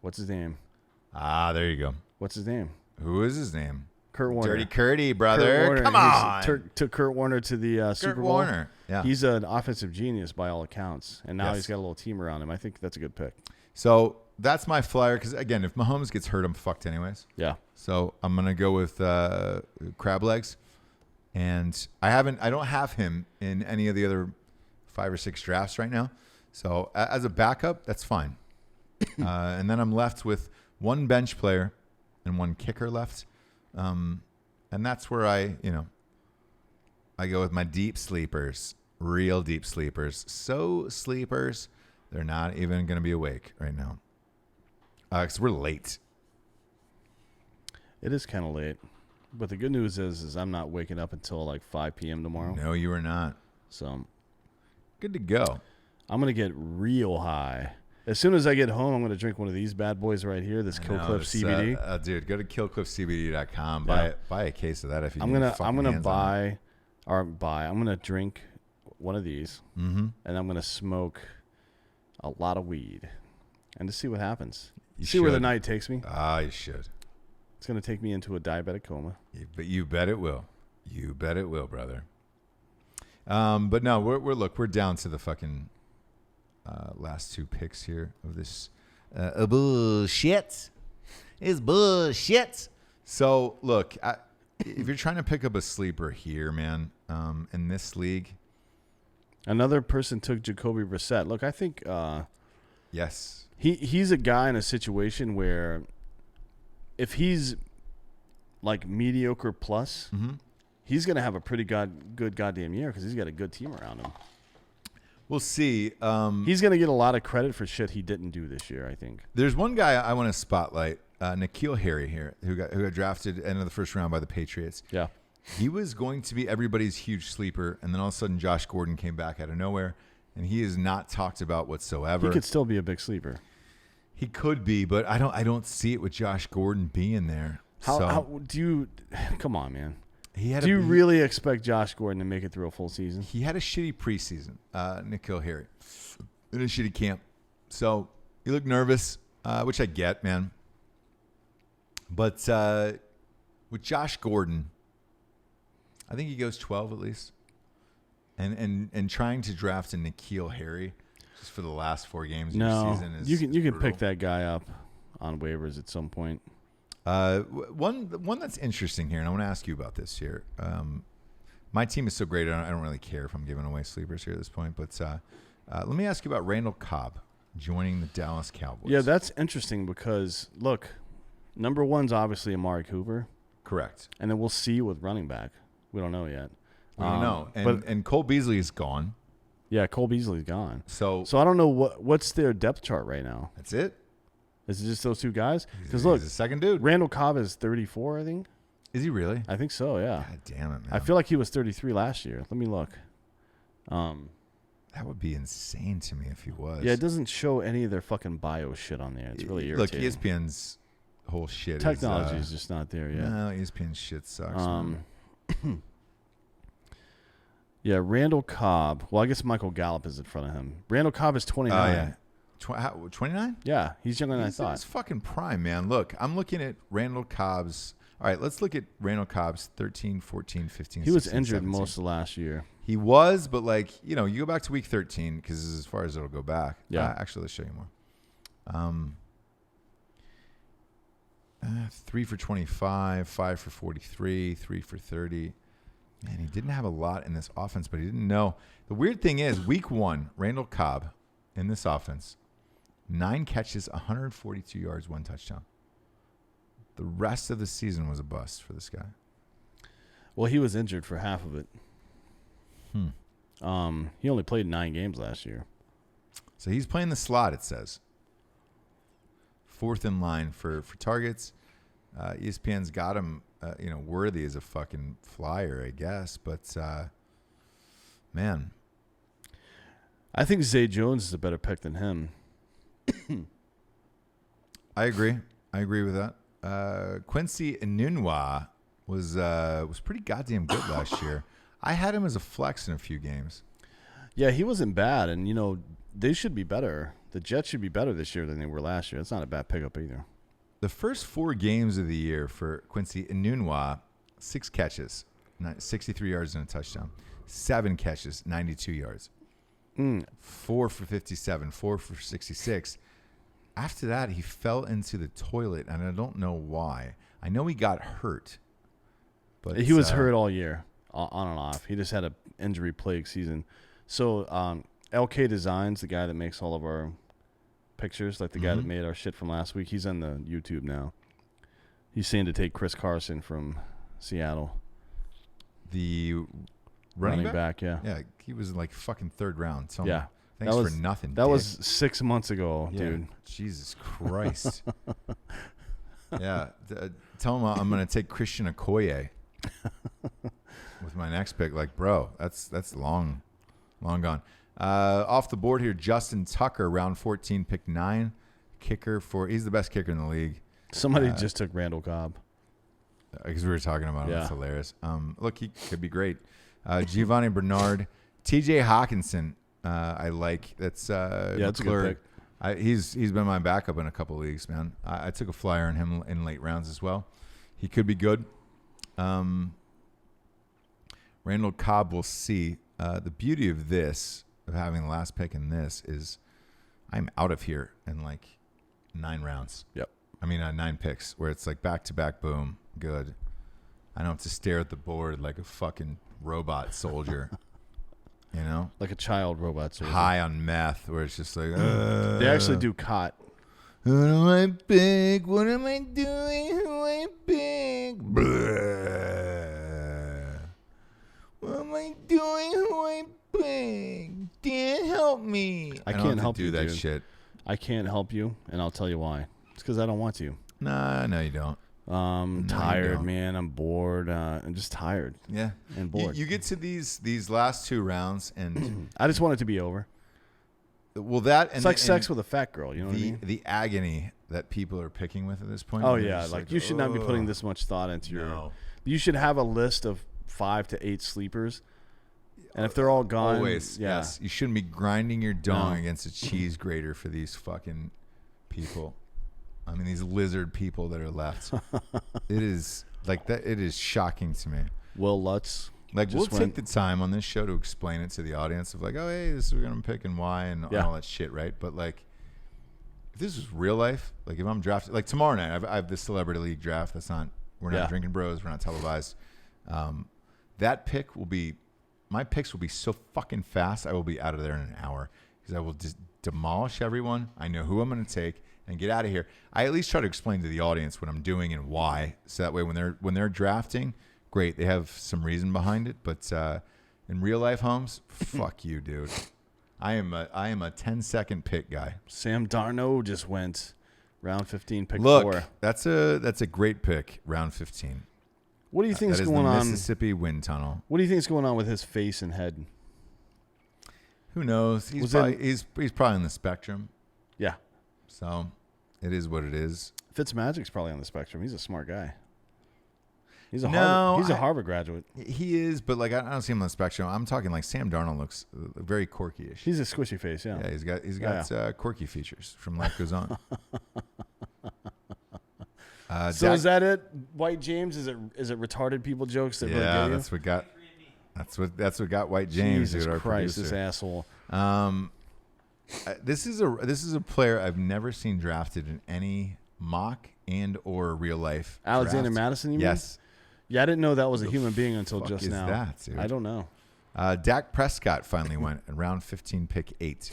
A: There you go.
B: What's his name?
A: Who is his name?
B: Kurt Warner.
A: Dirty Curdy, brother.
B: Kurt Warner.
A: Come on.
B: Took Kurt Warner to the Super Bowl.
A: Warner. Yeah.
B: He's an offensive genius by all accounts. And now
A: Yes.
B: he's got a little team around him. I think that's a good pick.
A: So that's my flyer because, again, if Mahomes gets hurt, I'm fucked anyways.
B: Yeah.
A: So I'm going to go with Crab Legs. And I don't have him in any of the other 5 or 6 drafts right now. So as a backup, that's fine. And then I'm left with one bench player and one kicker left. And that's where I go with my deep sleepers, real deep sleepers. So sleepers They're not even going to be awake right now. Because we're late.
B: It is kind of late. But the good news is I'm not waking up until like 5 p.m. tomorrow.
A: No, you are not.
B: So
A: Good to go.
B: I'm going to get real high. As soon as I get home, I'm going to drink one of these bad boys right here, this Cutthroat CBD.
A: Dude, go to killcliffcbd.com.
B: Yeah.
A: Buy a case of that if you
B: I'm
A: need
B: gonna I'm gonna drink one of these,
A: Mm-hmm.
B: and I'm gonna smoke a lot of weed, and to see what happens.
A: You
B: See where the
A: should.
B: night takes me.
A: You should.
B: It's gonna take me into a diabetic coma.
A: But you bet it will. You bet it will, brother. But no, we're down to the fucking last two picks here of this bullshit. It's bullshit. So look, if you're trying to pick up a sleeper here, man, in this league,
B: Another person took Jacoby Brissett. Look, I think
A: yes,
B: he's a guy in a situation where if he's like mediocre plus, he's gonna have a pretty good goddamn year because he's got a good team around him.
A: we'll see.
B: He's gonna get a lot of credit for shit he didn't do this year, I think.
A: There's one guy I want to spotlight, N'Keal Harry here, who got drafted end of the first round by the Patriots.
B: Yeah.
A: He was going to be everybody's huge sleeper, and then all of a sudden Josh Gordon came back out of nowhere, and he is not talked about whatsoever.
B: He could still be a big sleeper.
A: He could be, but I don't see it with Josh Gordon being there.
B: How do you? Come on, man.
A: Do
B: Do you really expect Josh Gordon to make it through a full season?
A: He had a shitty preseason, N'Keal Harry, in a shitty camp. So he looked nervous, which I get, man. But with Josh Gordon, I think he goes 12 at least. And trying to draft a N'Keal Harry just for the last 4 games of your season is
B: you can
A: brutal.
B: pick that guy up on waivers at some point.
A: One that's interesting here, and I want to ask you about this here. My team is so great, I don't really care if I'm giving away sleepers here at this point. But let me ask you about Randall Cobb joining the Dallas Cowboys.
B: Yeah, that's interesting because, look, number one's obviously Amari Cooper.
A: correct.
B: And then we'll see with running back. We don't know yet.
A: We don't know. And Cole Beasley is gone.
B: Yeah, Cole Beasley's gone.
A: So
B: I don't know what's their depth chart right now.
A: that's it.
B: Is it just those two guys? Because
A: He's
B: look,
A: the second dude.
B: Randall Cobb is 34, I think.
A: Is he really?
B: I think so, yeah.
A: God damn it, man.
B: I feel like he was 33 last year. Let me look.
A: That would be insane to me if he was.
B: Yeah, it doesn't show any of their fucking bio shit on there. It's really irritating.
A: Look, ESPN's whole shit
B: Technology
A: is
B: is just not there yet.
A: No, ESPN's shit sucks. Man.
B: Yeah, Randall Cobb. Well, I guess Michael Gallup is in front of him. Randall Cobb is 29.
A: Oh, yeah. 29?
B: Yeah, he's younger than
A: He's
B: I
A: in
B: thought.
A: his fucking prime, man. Look, I'm looking at Randall Cobb's. All right, let's look at Randall Cobb's 13, 14, 15,
B: He was
A: 16,
B: injured
A: 17.
B: most of last year.
A: He was, but like, you know, you go back to week 13 because this is as far as it'll go back.
B: Yeah.
A: Actually, let's show you more. 3 for 25, 5 for 43, 3 for 30. Man, he didn't have a lot in this offense, but he didn't know. The weird thing is, week 1, Randall Cobb in this offense, 9 catches, 142 yards, 1 touchdown. The rest of the season was a bust for this guy.
B: Well, he was injured for half of it. He only played 9 games last year.
A: So he's playing the slot, it says. 4th in line for targets. ESPN's got him, worthy as a fucking flyer, I guess. But, man.
B: I think Zay Jones is a better pick than him.
A: I agree. I agree with that. Quincy Enunwa was pretty goddamn good last year. I had him as a flex in a few games.
B: Yeah, he wasn't bad, and, they should be better. The Jets should be better this year than they were last year. It's not a bad pickup either.
A: The first 4 games of the year for Quincy Enunwa, 6 catches, 63 yards and a touchdown. 7 catches, 92 yards. 4 for 57, 4 for 66. After that, he fell into the toilet, and I don't know why. I know he got hurt. But
B: He was hurt all year, on and off. He just had an injury-plagued season. So LK Designs, the guy that makes all of our pictures, like the guy that made our shit from last week, he's on the YouTube now. He's saying to take Chris Carson from Seattle.
A: The running back?
B: Yeah.
A: Yeah, he was like fucking 3rd round. So
B: Yeah.
A: Thanks for nothing.
B: That
A: dick.
B: was 6 months ago,
A: Yeah.
B: dude.
A: Jesus Christ. Yeah. Tell him I'm going to take Christian Okoye with my next pick. Like, bro, that's long gone. Off the board here, Justin Tucker, round 14, pick 9. Kicker he's the best kicker in the league.
B: Somebody just took Randall Cobb.
A: Because we were talking about him.
B: Yeah.
A: It's hilarious. Look, he could be great. Giovanni Bernard. TJ Hawkinson, I like. That's
B: that's a good pick.
A: He's been my backup in a couple leagues, man. I took a flyer on him in late rounds as well. He could be good. Randall Cobb, we'll see. The beauty of this, of having the last pick in this, is I'm out of here in like 9 rounds.
B: Yep.
A: I mean, 9 picks, where it's like back-to-back, boom, good. I don't have to stare at the board like a fucking robot soldier, you know?
B: Like a child robot soldier.
A: High on meth, where it's just like,
B: They actually do cot.
A: Who am I pick? What am I doing? Who am I pick? What am I doing? Who am I pick? Dan, help me.
B: I
A: don't
B: can't
A: have to
B: help
A: do
B: you,
A: that
B: dude.
A: shit.
B: I can't help you, and I'll tell you why. It's because I don't want to.
A: Nah, no, you don't.
B: I'm
A: you
B: tired,
A: don't.
B: man. I'm bored. I'm just tired
A: Yeah.
B: and bored.
A: You get to these last 2 rounds, and
B: I just want it to be over.
A: well, that and
B: It's like
A: and
B: sex with a fat girl. You know what I mean?
A: the agony that people are picking with at this point.
B: Oh
A: they're
B: yeah,
A: just
B: like you should not be putting
A: "Ugh."
B: this much thought into your.
A: No.
B: You should have a list of 5 to 8 sleepers, and if they're all gone,
A: Always,
B: yeah.
A: yes. You shouldn't be grinding your dong
B: No.
A: against a cheese grater for these fucking people. I mean, these lizard people that are left. It is like that. It is shocking to me.
B: Will Lutz.
A: Like, we'll
B: just
A: take the time on this show to explain it to the audience of like, oh, hey, this is what we're gonna pick and why and
B: Yeah.
A: all that shit, right? But like, if this is real life, like if I'm drafted, like tomorrow night, I have this celebrity league draft. That's not. We're not
B: Yeah.
A: drinking bros. We're not televised. That pick will be. My picks will be so fucking fast. I will be out of there in an hour because I will just demolish everyone. I know who I'm going to take and get out of here. I at least try to explain to the audience what I'm doing and why, so that way when they're drafting, great, they have some reason behind it. But in real life, Holmes, fuck you, dude. I am a 10-second pick guy.
B: Sam Darnold just went round 15, pick
A: Look,
B: 4.
A: that's a great pick, round 15.
B: What do you think
A: That
B: is
A: is
B: going
A: the
B: on?
A: Mississippi wind tunnel.
B: What do you think is going on with his face and head?
A: Who knows? He's probably on the spectrum.
B: Yeah,
A: So it is what it is.
B: Fitzmagic's probably on the spectrum. He's a smart guy. He's a
A: No,
B: Harvard graduate.
A: He is, but like I don't see him on the spectrum. I'm talking like Sam Darnold looks very quirky-ish.
B: He's a squishy face. Yeah.
A: Yeah, he's got quirky features from Life Goes On.
B: So is that it? White James? Is it retarded people jokes that really
A: yeah,
B: get you?
A: that's what got White James.
B: Jesus
A: dude, our
B: Christ,
A: producer.
B: this asshole.
A: This is a player I've never seen drafted in any mock and or real life.
B: Alexander
A: draft.
B: Madison, you mean?
A: Yes.
B: Yeah, I didn't know that was a
A: Who the
B: human being until
A: fuck
B: just
A: is
B: now.
A: that, dude?
B: I don't know.
A: Dak Prescott finally went in round 15, pick 8.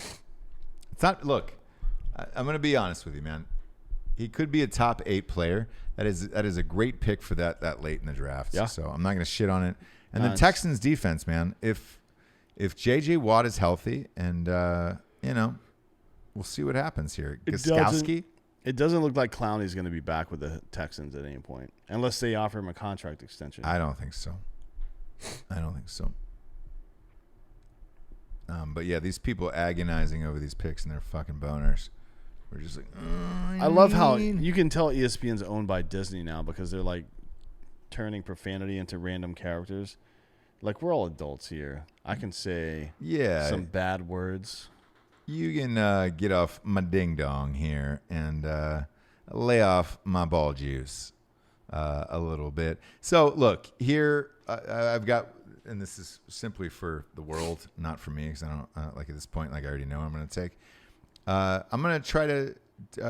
A: It's not. Look, I'm going to be honest with you, man. He could be a top 8 player. That is a great pick for that late in the draft.
B: Yeah.
A: So I'm not going to shit on it. And the
B: Nice.
A: Texans defense, man. If J.J. Watt is healthy, and we'll see what happens here. Gostkowski.
B: It doesn't look like Clowney's going to be back with the Texans at any point, unless they offer him a contract extension.
A: I don't think so. But yeah, these people agonizing over these picks and their fucking boners. We're just like,
B: I love how you can tell ESPN's owned by Disney now because they're like turning profanity into random characters. Like, we're all adults here. I can say some bad words.
A: You can get off my ding dong here and lay off my ball juice a little bit. So look here, I've got, and this is simply for the world, not for me, because I don't like at this point, like I already know what I'm going to take. I'm going to try to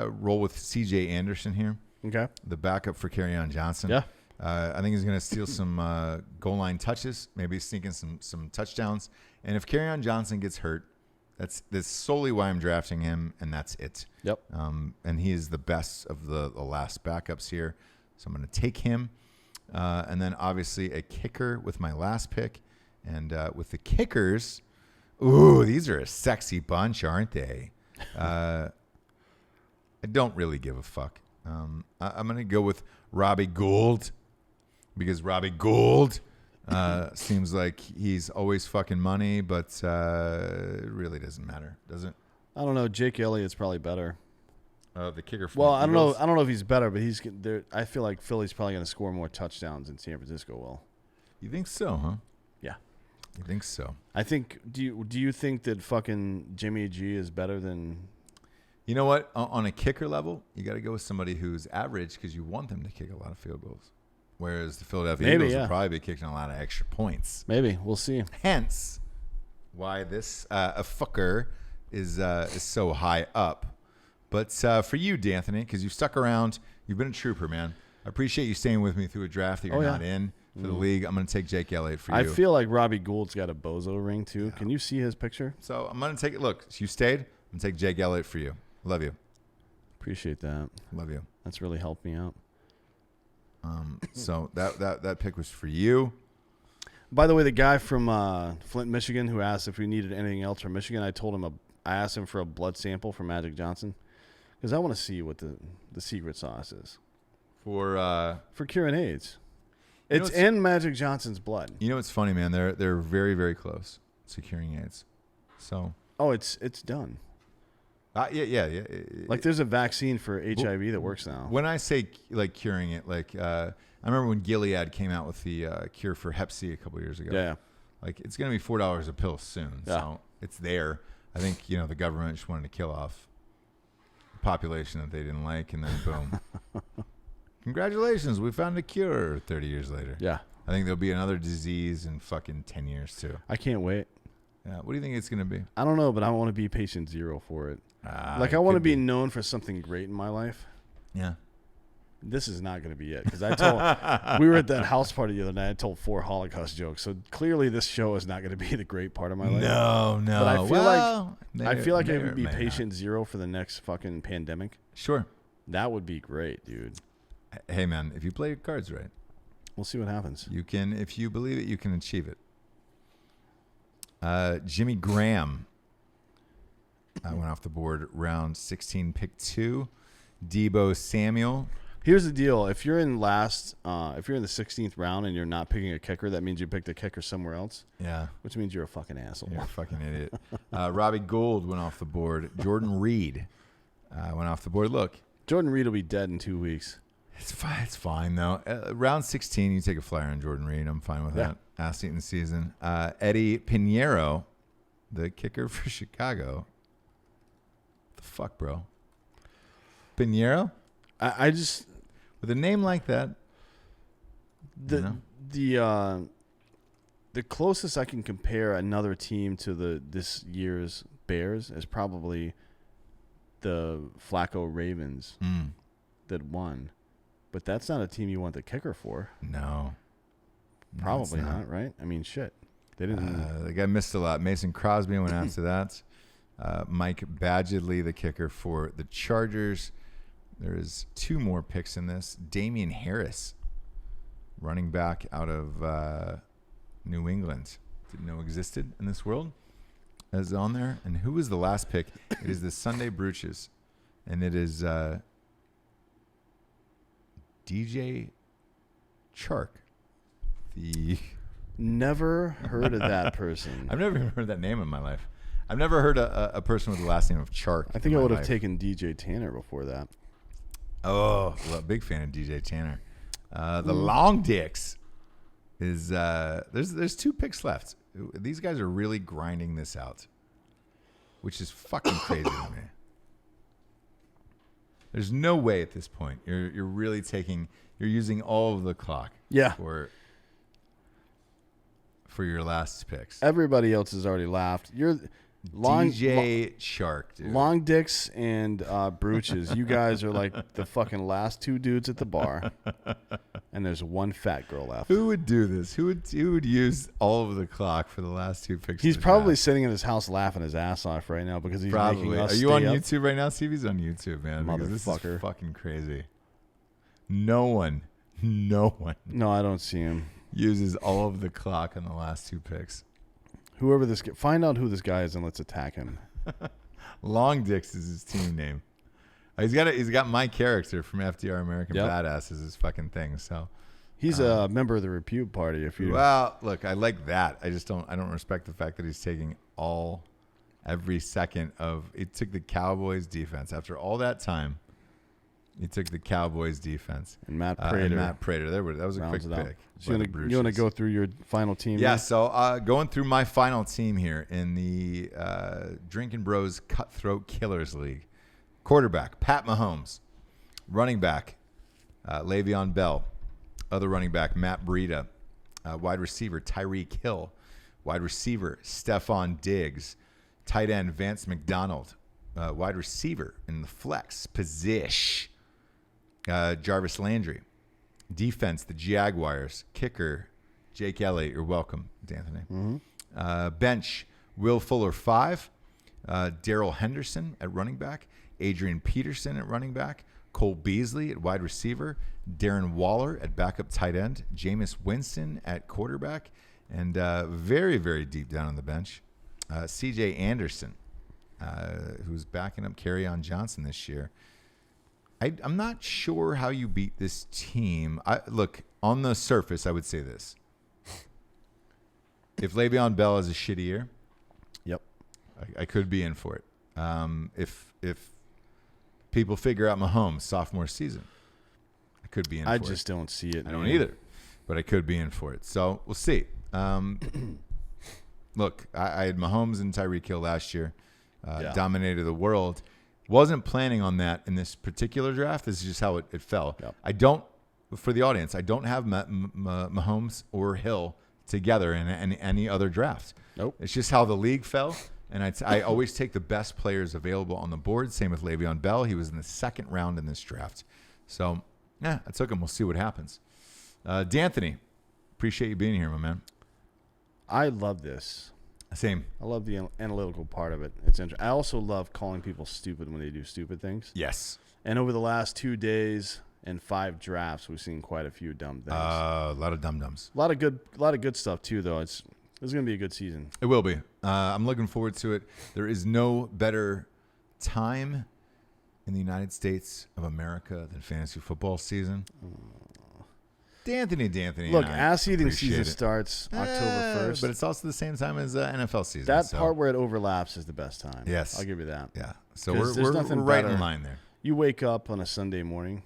A: roll with C.J. Anderson here,
B: Okay.
A: the backup for Kerryon Johnson.
B: Yeah.
A: I think he's going to steal some goal line touches, maybe sneak in some touchdowns. And if Kerryon Johnson gets hurt, that's solely why I'm drafting him, and that's it.
B: Yep.
A: And he is the best of the last backups here. So I'm going to take him. And then obviously a kicker with my last pick. And with the kickers, Ooh, these are a sexy bunch, aren't they? I don't really give a fuck. I'm going to go with Robbie Gould because Robbie Gould seems like he's always fucking money, but it really doesn't matter, does it?
B: I don't know. Jake Elliott's probably better.
A: The kicker from
B: Well,
A: the
B: I don't know.
A: Eagles?
B: I don't know if he's better, but he's there. I feel like Philly's probably going to score more touchdowns than San Francisco will.
A: You think so, huh?
B: Yeah.
A: You think so?
B: I think. Do you think that fucking Jimmy G is better than?
A: You know what? On a kicker level, you got to go with somebody who's average because you want them to kick a lot of field goals. Whereas the Philadelphia Eagles will probably be kicking a lot of extra points.
B: Maybe. We'll see.
A: Hence, why this a fucker is so high up. But for you, D'Anthony, because you've stuck around, you've been a trooper, man. I appreciate you staying with me through a draft that you're not in for the league. I'm going to take Jake Elliott for you.
B: I feel like Robbie Gould's got a bozo ring, too. Yeah. Can you see his picture?
A: So I'm going to take it. Look, you stayed. I'm going to take Jake Elliott for you. Love you.
B: Appreciate that.
A: Love you.
B: That's really helped me out.
A: So that pick was for you.
B: By the way, the guy from Flint, Michigan, who asked if we needed anything else from Michigan, I asked him for a blood sample from Magic Johnson because I want to see what the secret sauce is
A: for
B: curing AIDS. It's in Magic Johnson's blood.
A: You know what's funny, man? They're very, very close to curing AIDS. So
B: it's done.
A: Yeah.
B: Like there's a vaccine for HIV that works now.
A: When I say like curing it, like I remember when Gilead came out with the cure for Hep C a couple years ago.
B: Yeah.
A: Like it's gonna be $4 a pill soon.
B: Yeah.
A: So it's there. I think the government just wanted to kill off the population that they didn't like, and then boom. Congratulations, we found a cure 30 years later.
B: Yeah.
A: I think there'll be another disease in fucking 10 years too.
B: I can't wait.
A: Yeah. What do you think it's gonna be?
B: I don't know, but I want to be patient zero for it. Like I want to be known for something great in my life.
A: Yeah.
B: This is not going to be it because we were at that house party the other night. I told 4 Holocaust jokes, so clearly this show is not going to be the great part of my life.
A: No.
B: But I feel like I would be patient zero for the next fucking pandemic.
A: Sure.
B: That would be great, dude.
A: Hey man, if you play your cards right,
B: we'll see what happens.
A: You can, if you believe it, you can achieve it. Jimmy Graham. I went off the board round 16, pick 2. Debo Samuel.
B: Here's the deal: if you're in the 16th round and you're not picking a kicker, that means you picked a kicker somewhere else.
A: Yeah,
B: which means you're a fucking asshole.
A: You're a fucking idiot. Robbie Gould went off the board. Jordan Reed went off the board. Look,
B: Jordan Reed will be dead in 2 weeks.
A: It's fine. It's fine though. Round 16, you take a flyer on Jordan Reed. I'm fine with that. Ass eating season. Eddie Pinheiro, the kicker for Chicago. The fuck, bro? Pinheiro?
B: I just
A: with a name like that.
B: The closest I can compare another team to this year's Bears is probably the Flacco Ravens that won, but that's not a team you want the kicker for.
A: No,
B: probably not. Right? I mean, shit. They didn't.
A: The guy missed a lot. Mason Crosby went after that. Mike Badgley, the kicker for the Chargers. There is 2 more picks in this. Damian Harris, running back out of New England. Didn't know existed in this world. Is on there. And who was the last pick? It is the Sunday Brooches. And it is DJ Chark.
B: Never heard of that person.
A: I've never even heard that name in my life. I've never heard a person with the last name of Chark.
B: I think I would have taken DJ Tanner before that.
A: Oh, well, big fan of DJ Tanner. The Long Dicks is there's 2 picks left. These guys are really grinding this out, which is fucking crazy to me. There's no way at this point you're really you're using all of the clock.
B: Yeah.
A: For your last picks.
B: Everybody else has already laughed. You're
A: DJ Shark, dude.
B: Long Dicks and Brooches. You guys are like the fucking last 2 dudes at the bar, and there's 1 fat girl left.
A: Who would do this? Who would use all of the clock for the last 2 picks?
B: He's probably sitting in his house laughing his ass off right now because he's making us.
A: Are you on YouTube right now? See if he's on YouTube, man.
B: Motherfucker.
A: This is fucking crazy. No one. No,
B: I don't see him.
A: Uses all of the clock on the last 2 picks.
B: Whoever this guy, find out who this guy is and let's attack him.
A: Long Dicks is his team name. He's got my character from FDR American
B: Yep.
A: Badass as his fucking thing. So
B: He's a member of the Repute Party. If you
A: well, look, I like that. I don't respect the fact that he's taking every second of it. Took the Cowboys defense after all that time. He took the Cowboys defense
B: and Matt Prater.
A: That was a quick
B: rounds it out.
A: pick.
B: So you want to go through your final team?
A: Yeah,
B: here?
A: so going through my final team here in the Drinkin Bros Cutthroat Killers League. Quarterback, Pat Mahomes. Running back, Le'Veon Bell. Other running back, Matt Breida. Wide receiver, Tyreek Hill. Wide receiver, Stephon Diggs. Tight end, Vance McDonald. Wide receiver in the flex position, Jarvis Landry. Defense, the Jaguars. Kicker, Jake Elliott. You're welcome, D'Anthony.
B: Mm-hmm.
A: Bench, Will Fuller 5. Darrell Henderson at running back. Adrian Peterson at running back. Cole Beasley at wide receiver. Darren Waller at backup tight end. Jameis Winston at quarterback. And very, very deep down on the bench, C.J. Anderson, who's backing up Kerryon Johnson this year. I'm not sure how you beat this team. Look, on the surface, I would say this. If Le'Veon Bell has a shitty year,
B: Yep.
A: I could be in for it. If people figure out Mahomes' sophomore season, I could be in for it.
B: I just don't see it.
A: I don't either, but I could be in for it. So we'll see. Look, I had Mahomes and Tyreek Hill last year, dominated the world. Wasn't planning on that in this particular draft. This is just how it fell.
B: Yep.
A: I don't, for the audience, I don't have Mahomes or Hill together in any other draft.
B: Nope.
A: It's just how the league fell. And I always take the best players available on the board. Same with Le'Veon Bell. He was in the second round in this draft. So, yeah, I took him. We'll see what happens. D'Anthony, appreciate you being here, my man.
B: I love this.
A: Same.
B: I love the analytical part of it. It's interesting. I also love calling people stupid when they do stupid things.
A: Yes.
B: And over the last 2 days and 5 drafts, we've seen quite a few dumb things.
A: A lot of dum-dums.
B: A lot of good stuff too, though. This is going to be a good season.
A: It will be. I'm looking forward to it. There is no better time in the United States of America than fantasy football season. D'Anthony.
B: Look,
A: and I
B: ass eating
A: appreciate
B: season
A: it.
B: starts October 1st.
A: But it's also the same time as NFL season.
B: That
A: so.
B: part where it overlaps is the best time.
A: Yes.
B: I'll give you that.
A: Yeah. So
B: 'Cause
A: we're
B: there's nothing
A: right in
B: better.
A: line there.
B: You wake up on a Sunday morning,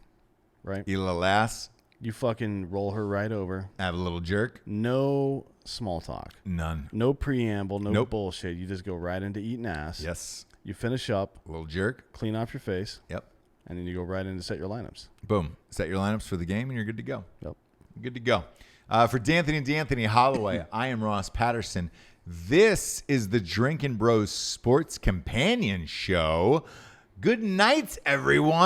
B: right?
A: Eat a little ass.
B: You fucking roll her right over.
A: Have a little jerk.
B: No small talk.
A: None.
B: No preamble. No
A: Nope.
B: bullshit. You just go right into eating ass.
A: Yes.
B: You finish up,
A: A little jerk.
B: clean off your face,
A: Yep.
B: and then you go right in to set your lineups.
A: Boom. Set your lineups for the game, and you're good to go.
B: Yep.
A: Good to go. For D'Anthony Holloway, I am Ross Patterson. This is the Drinkin Bros Sports Companion Show. Good night, everyone.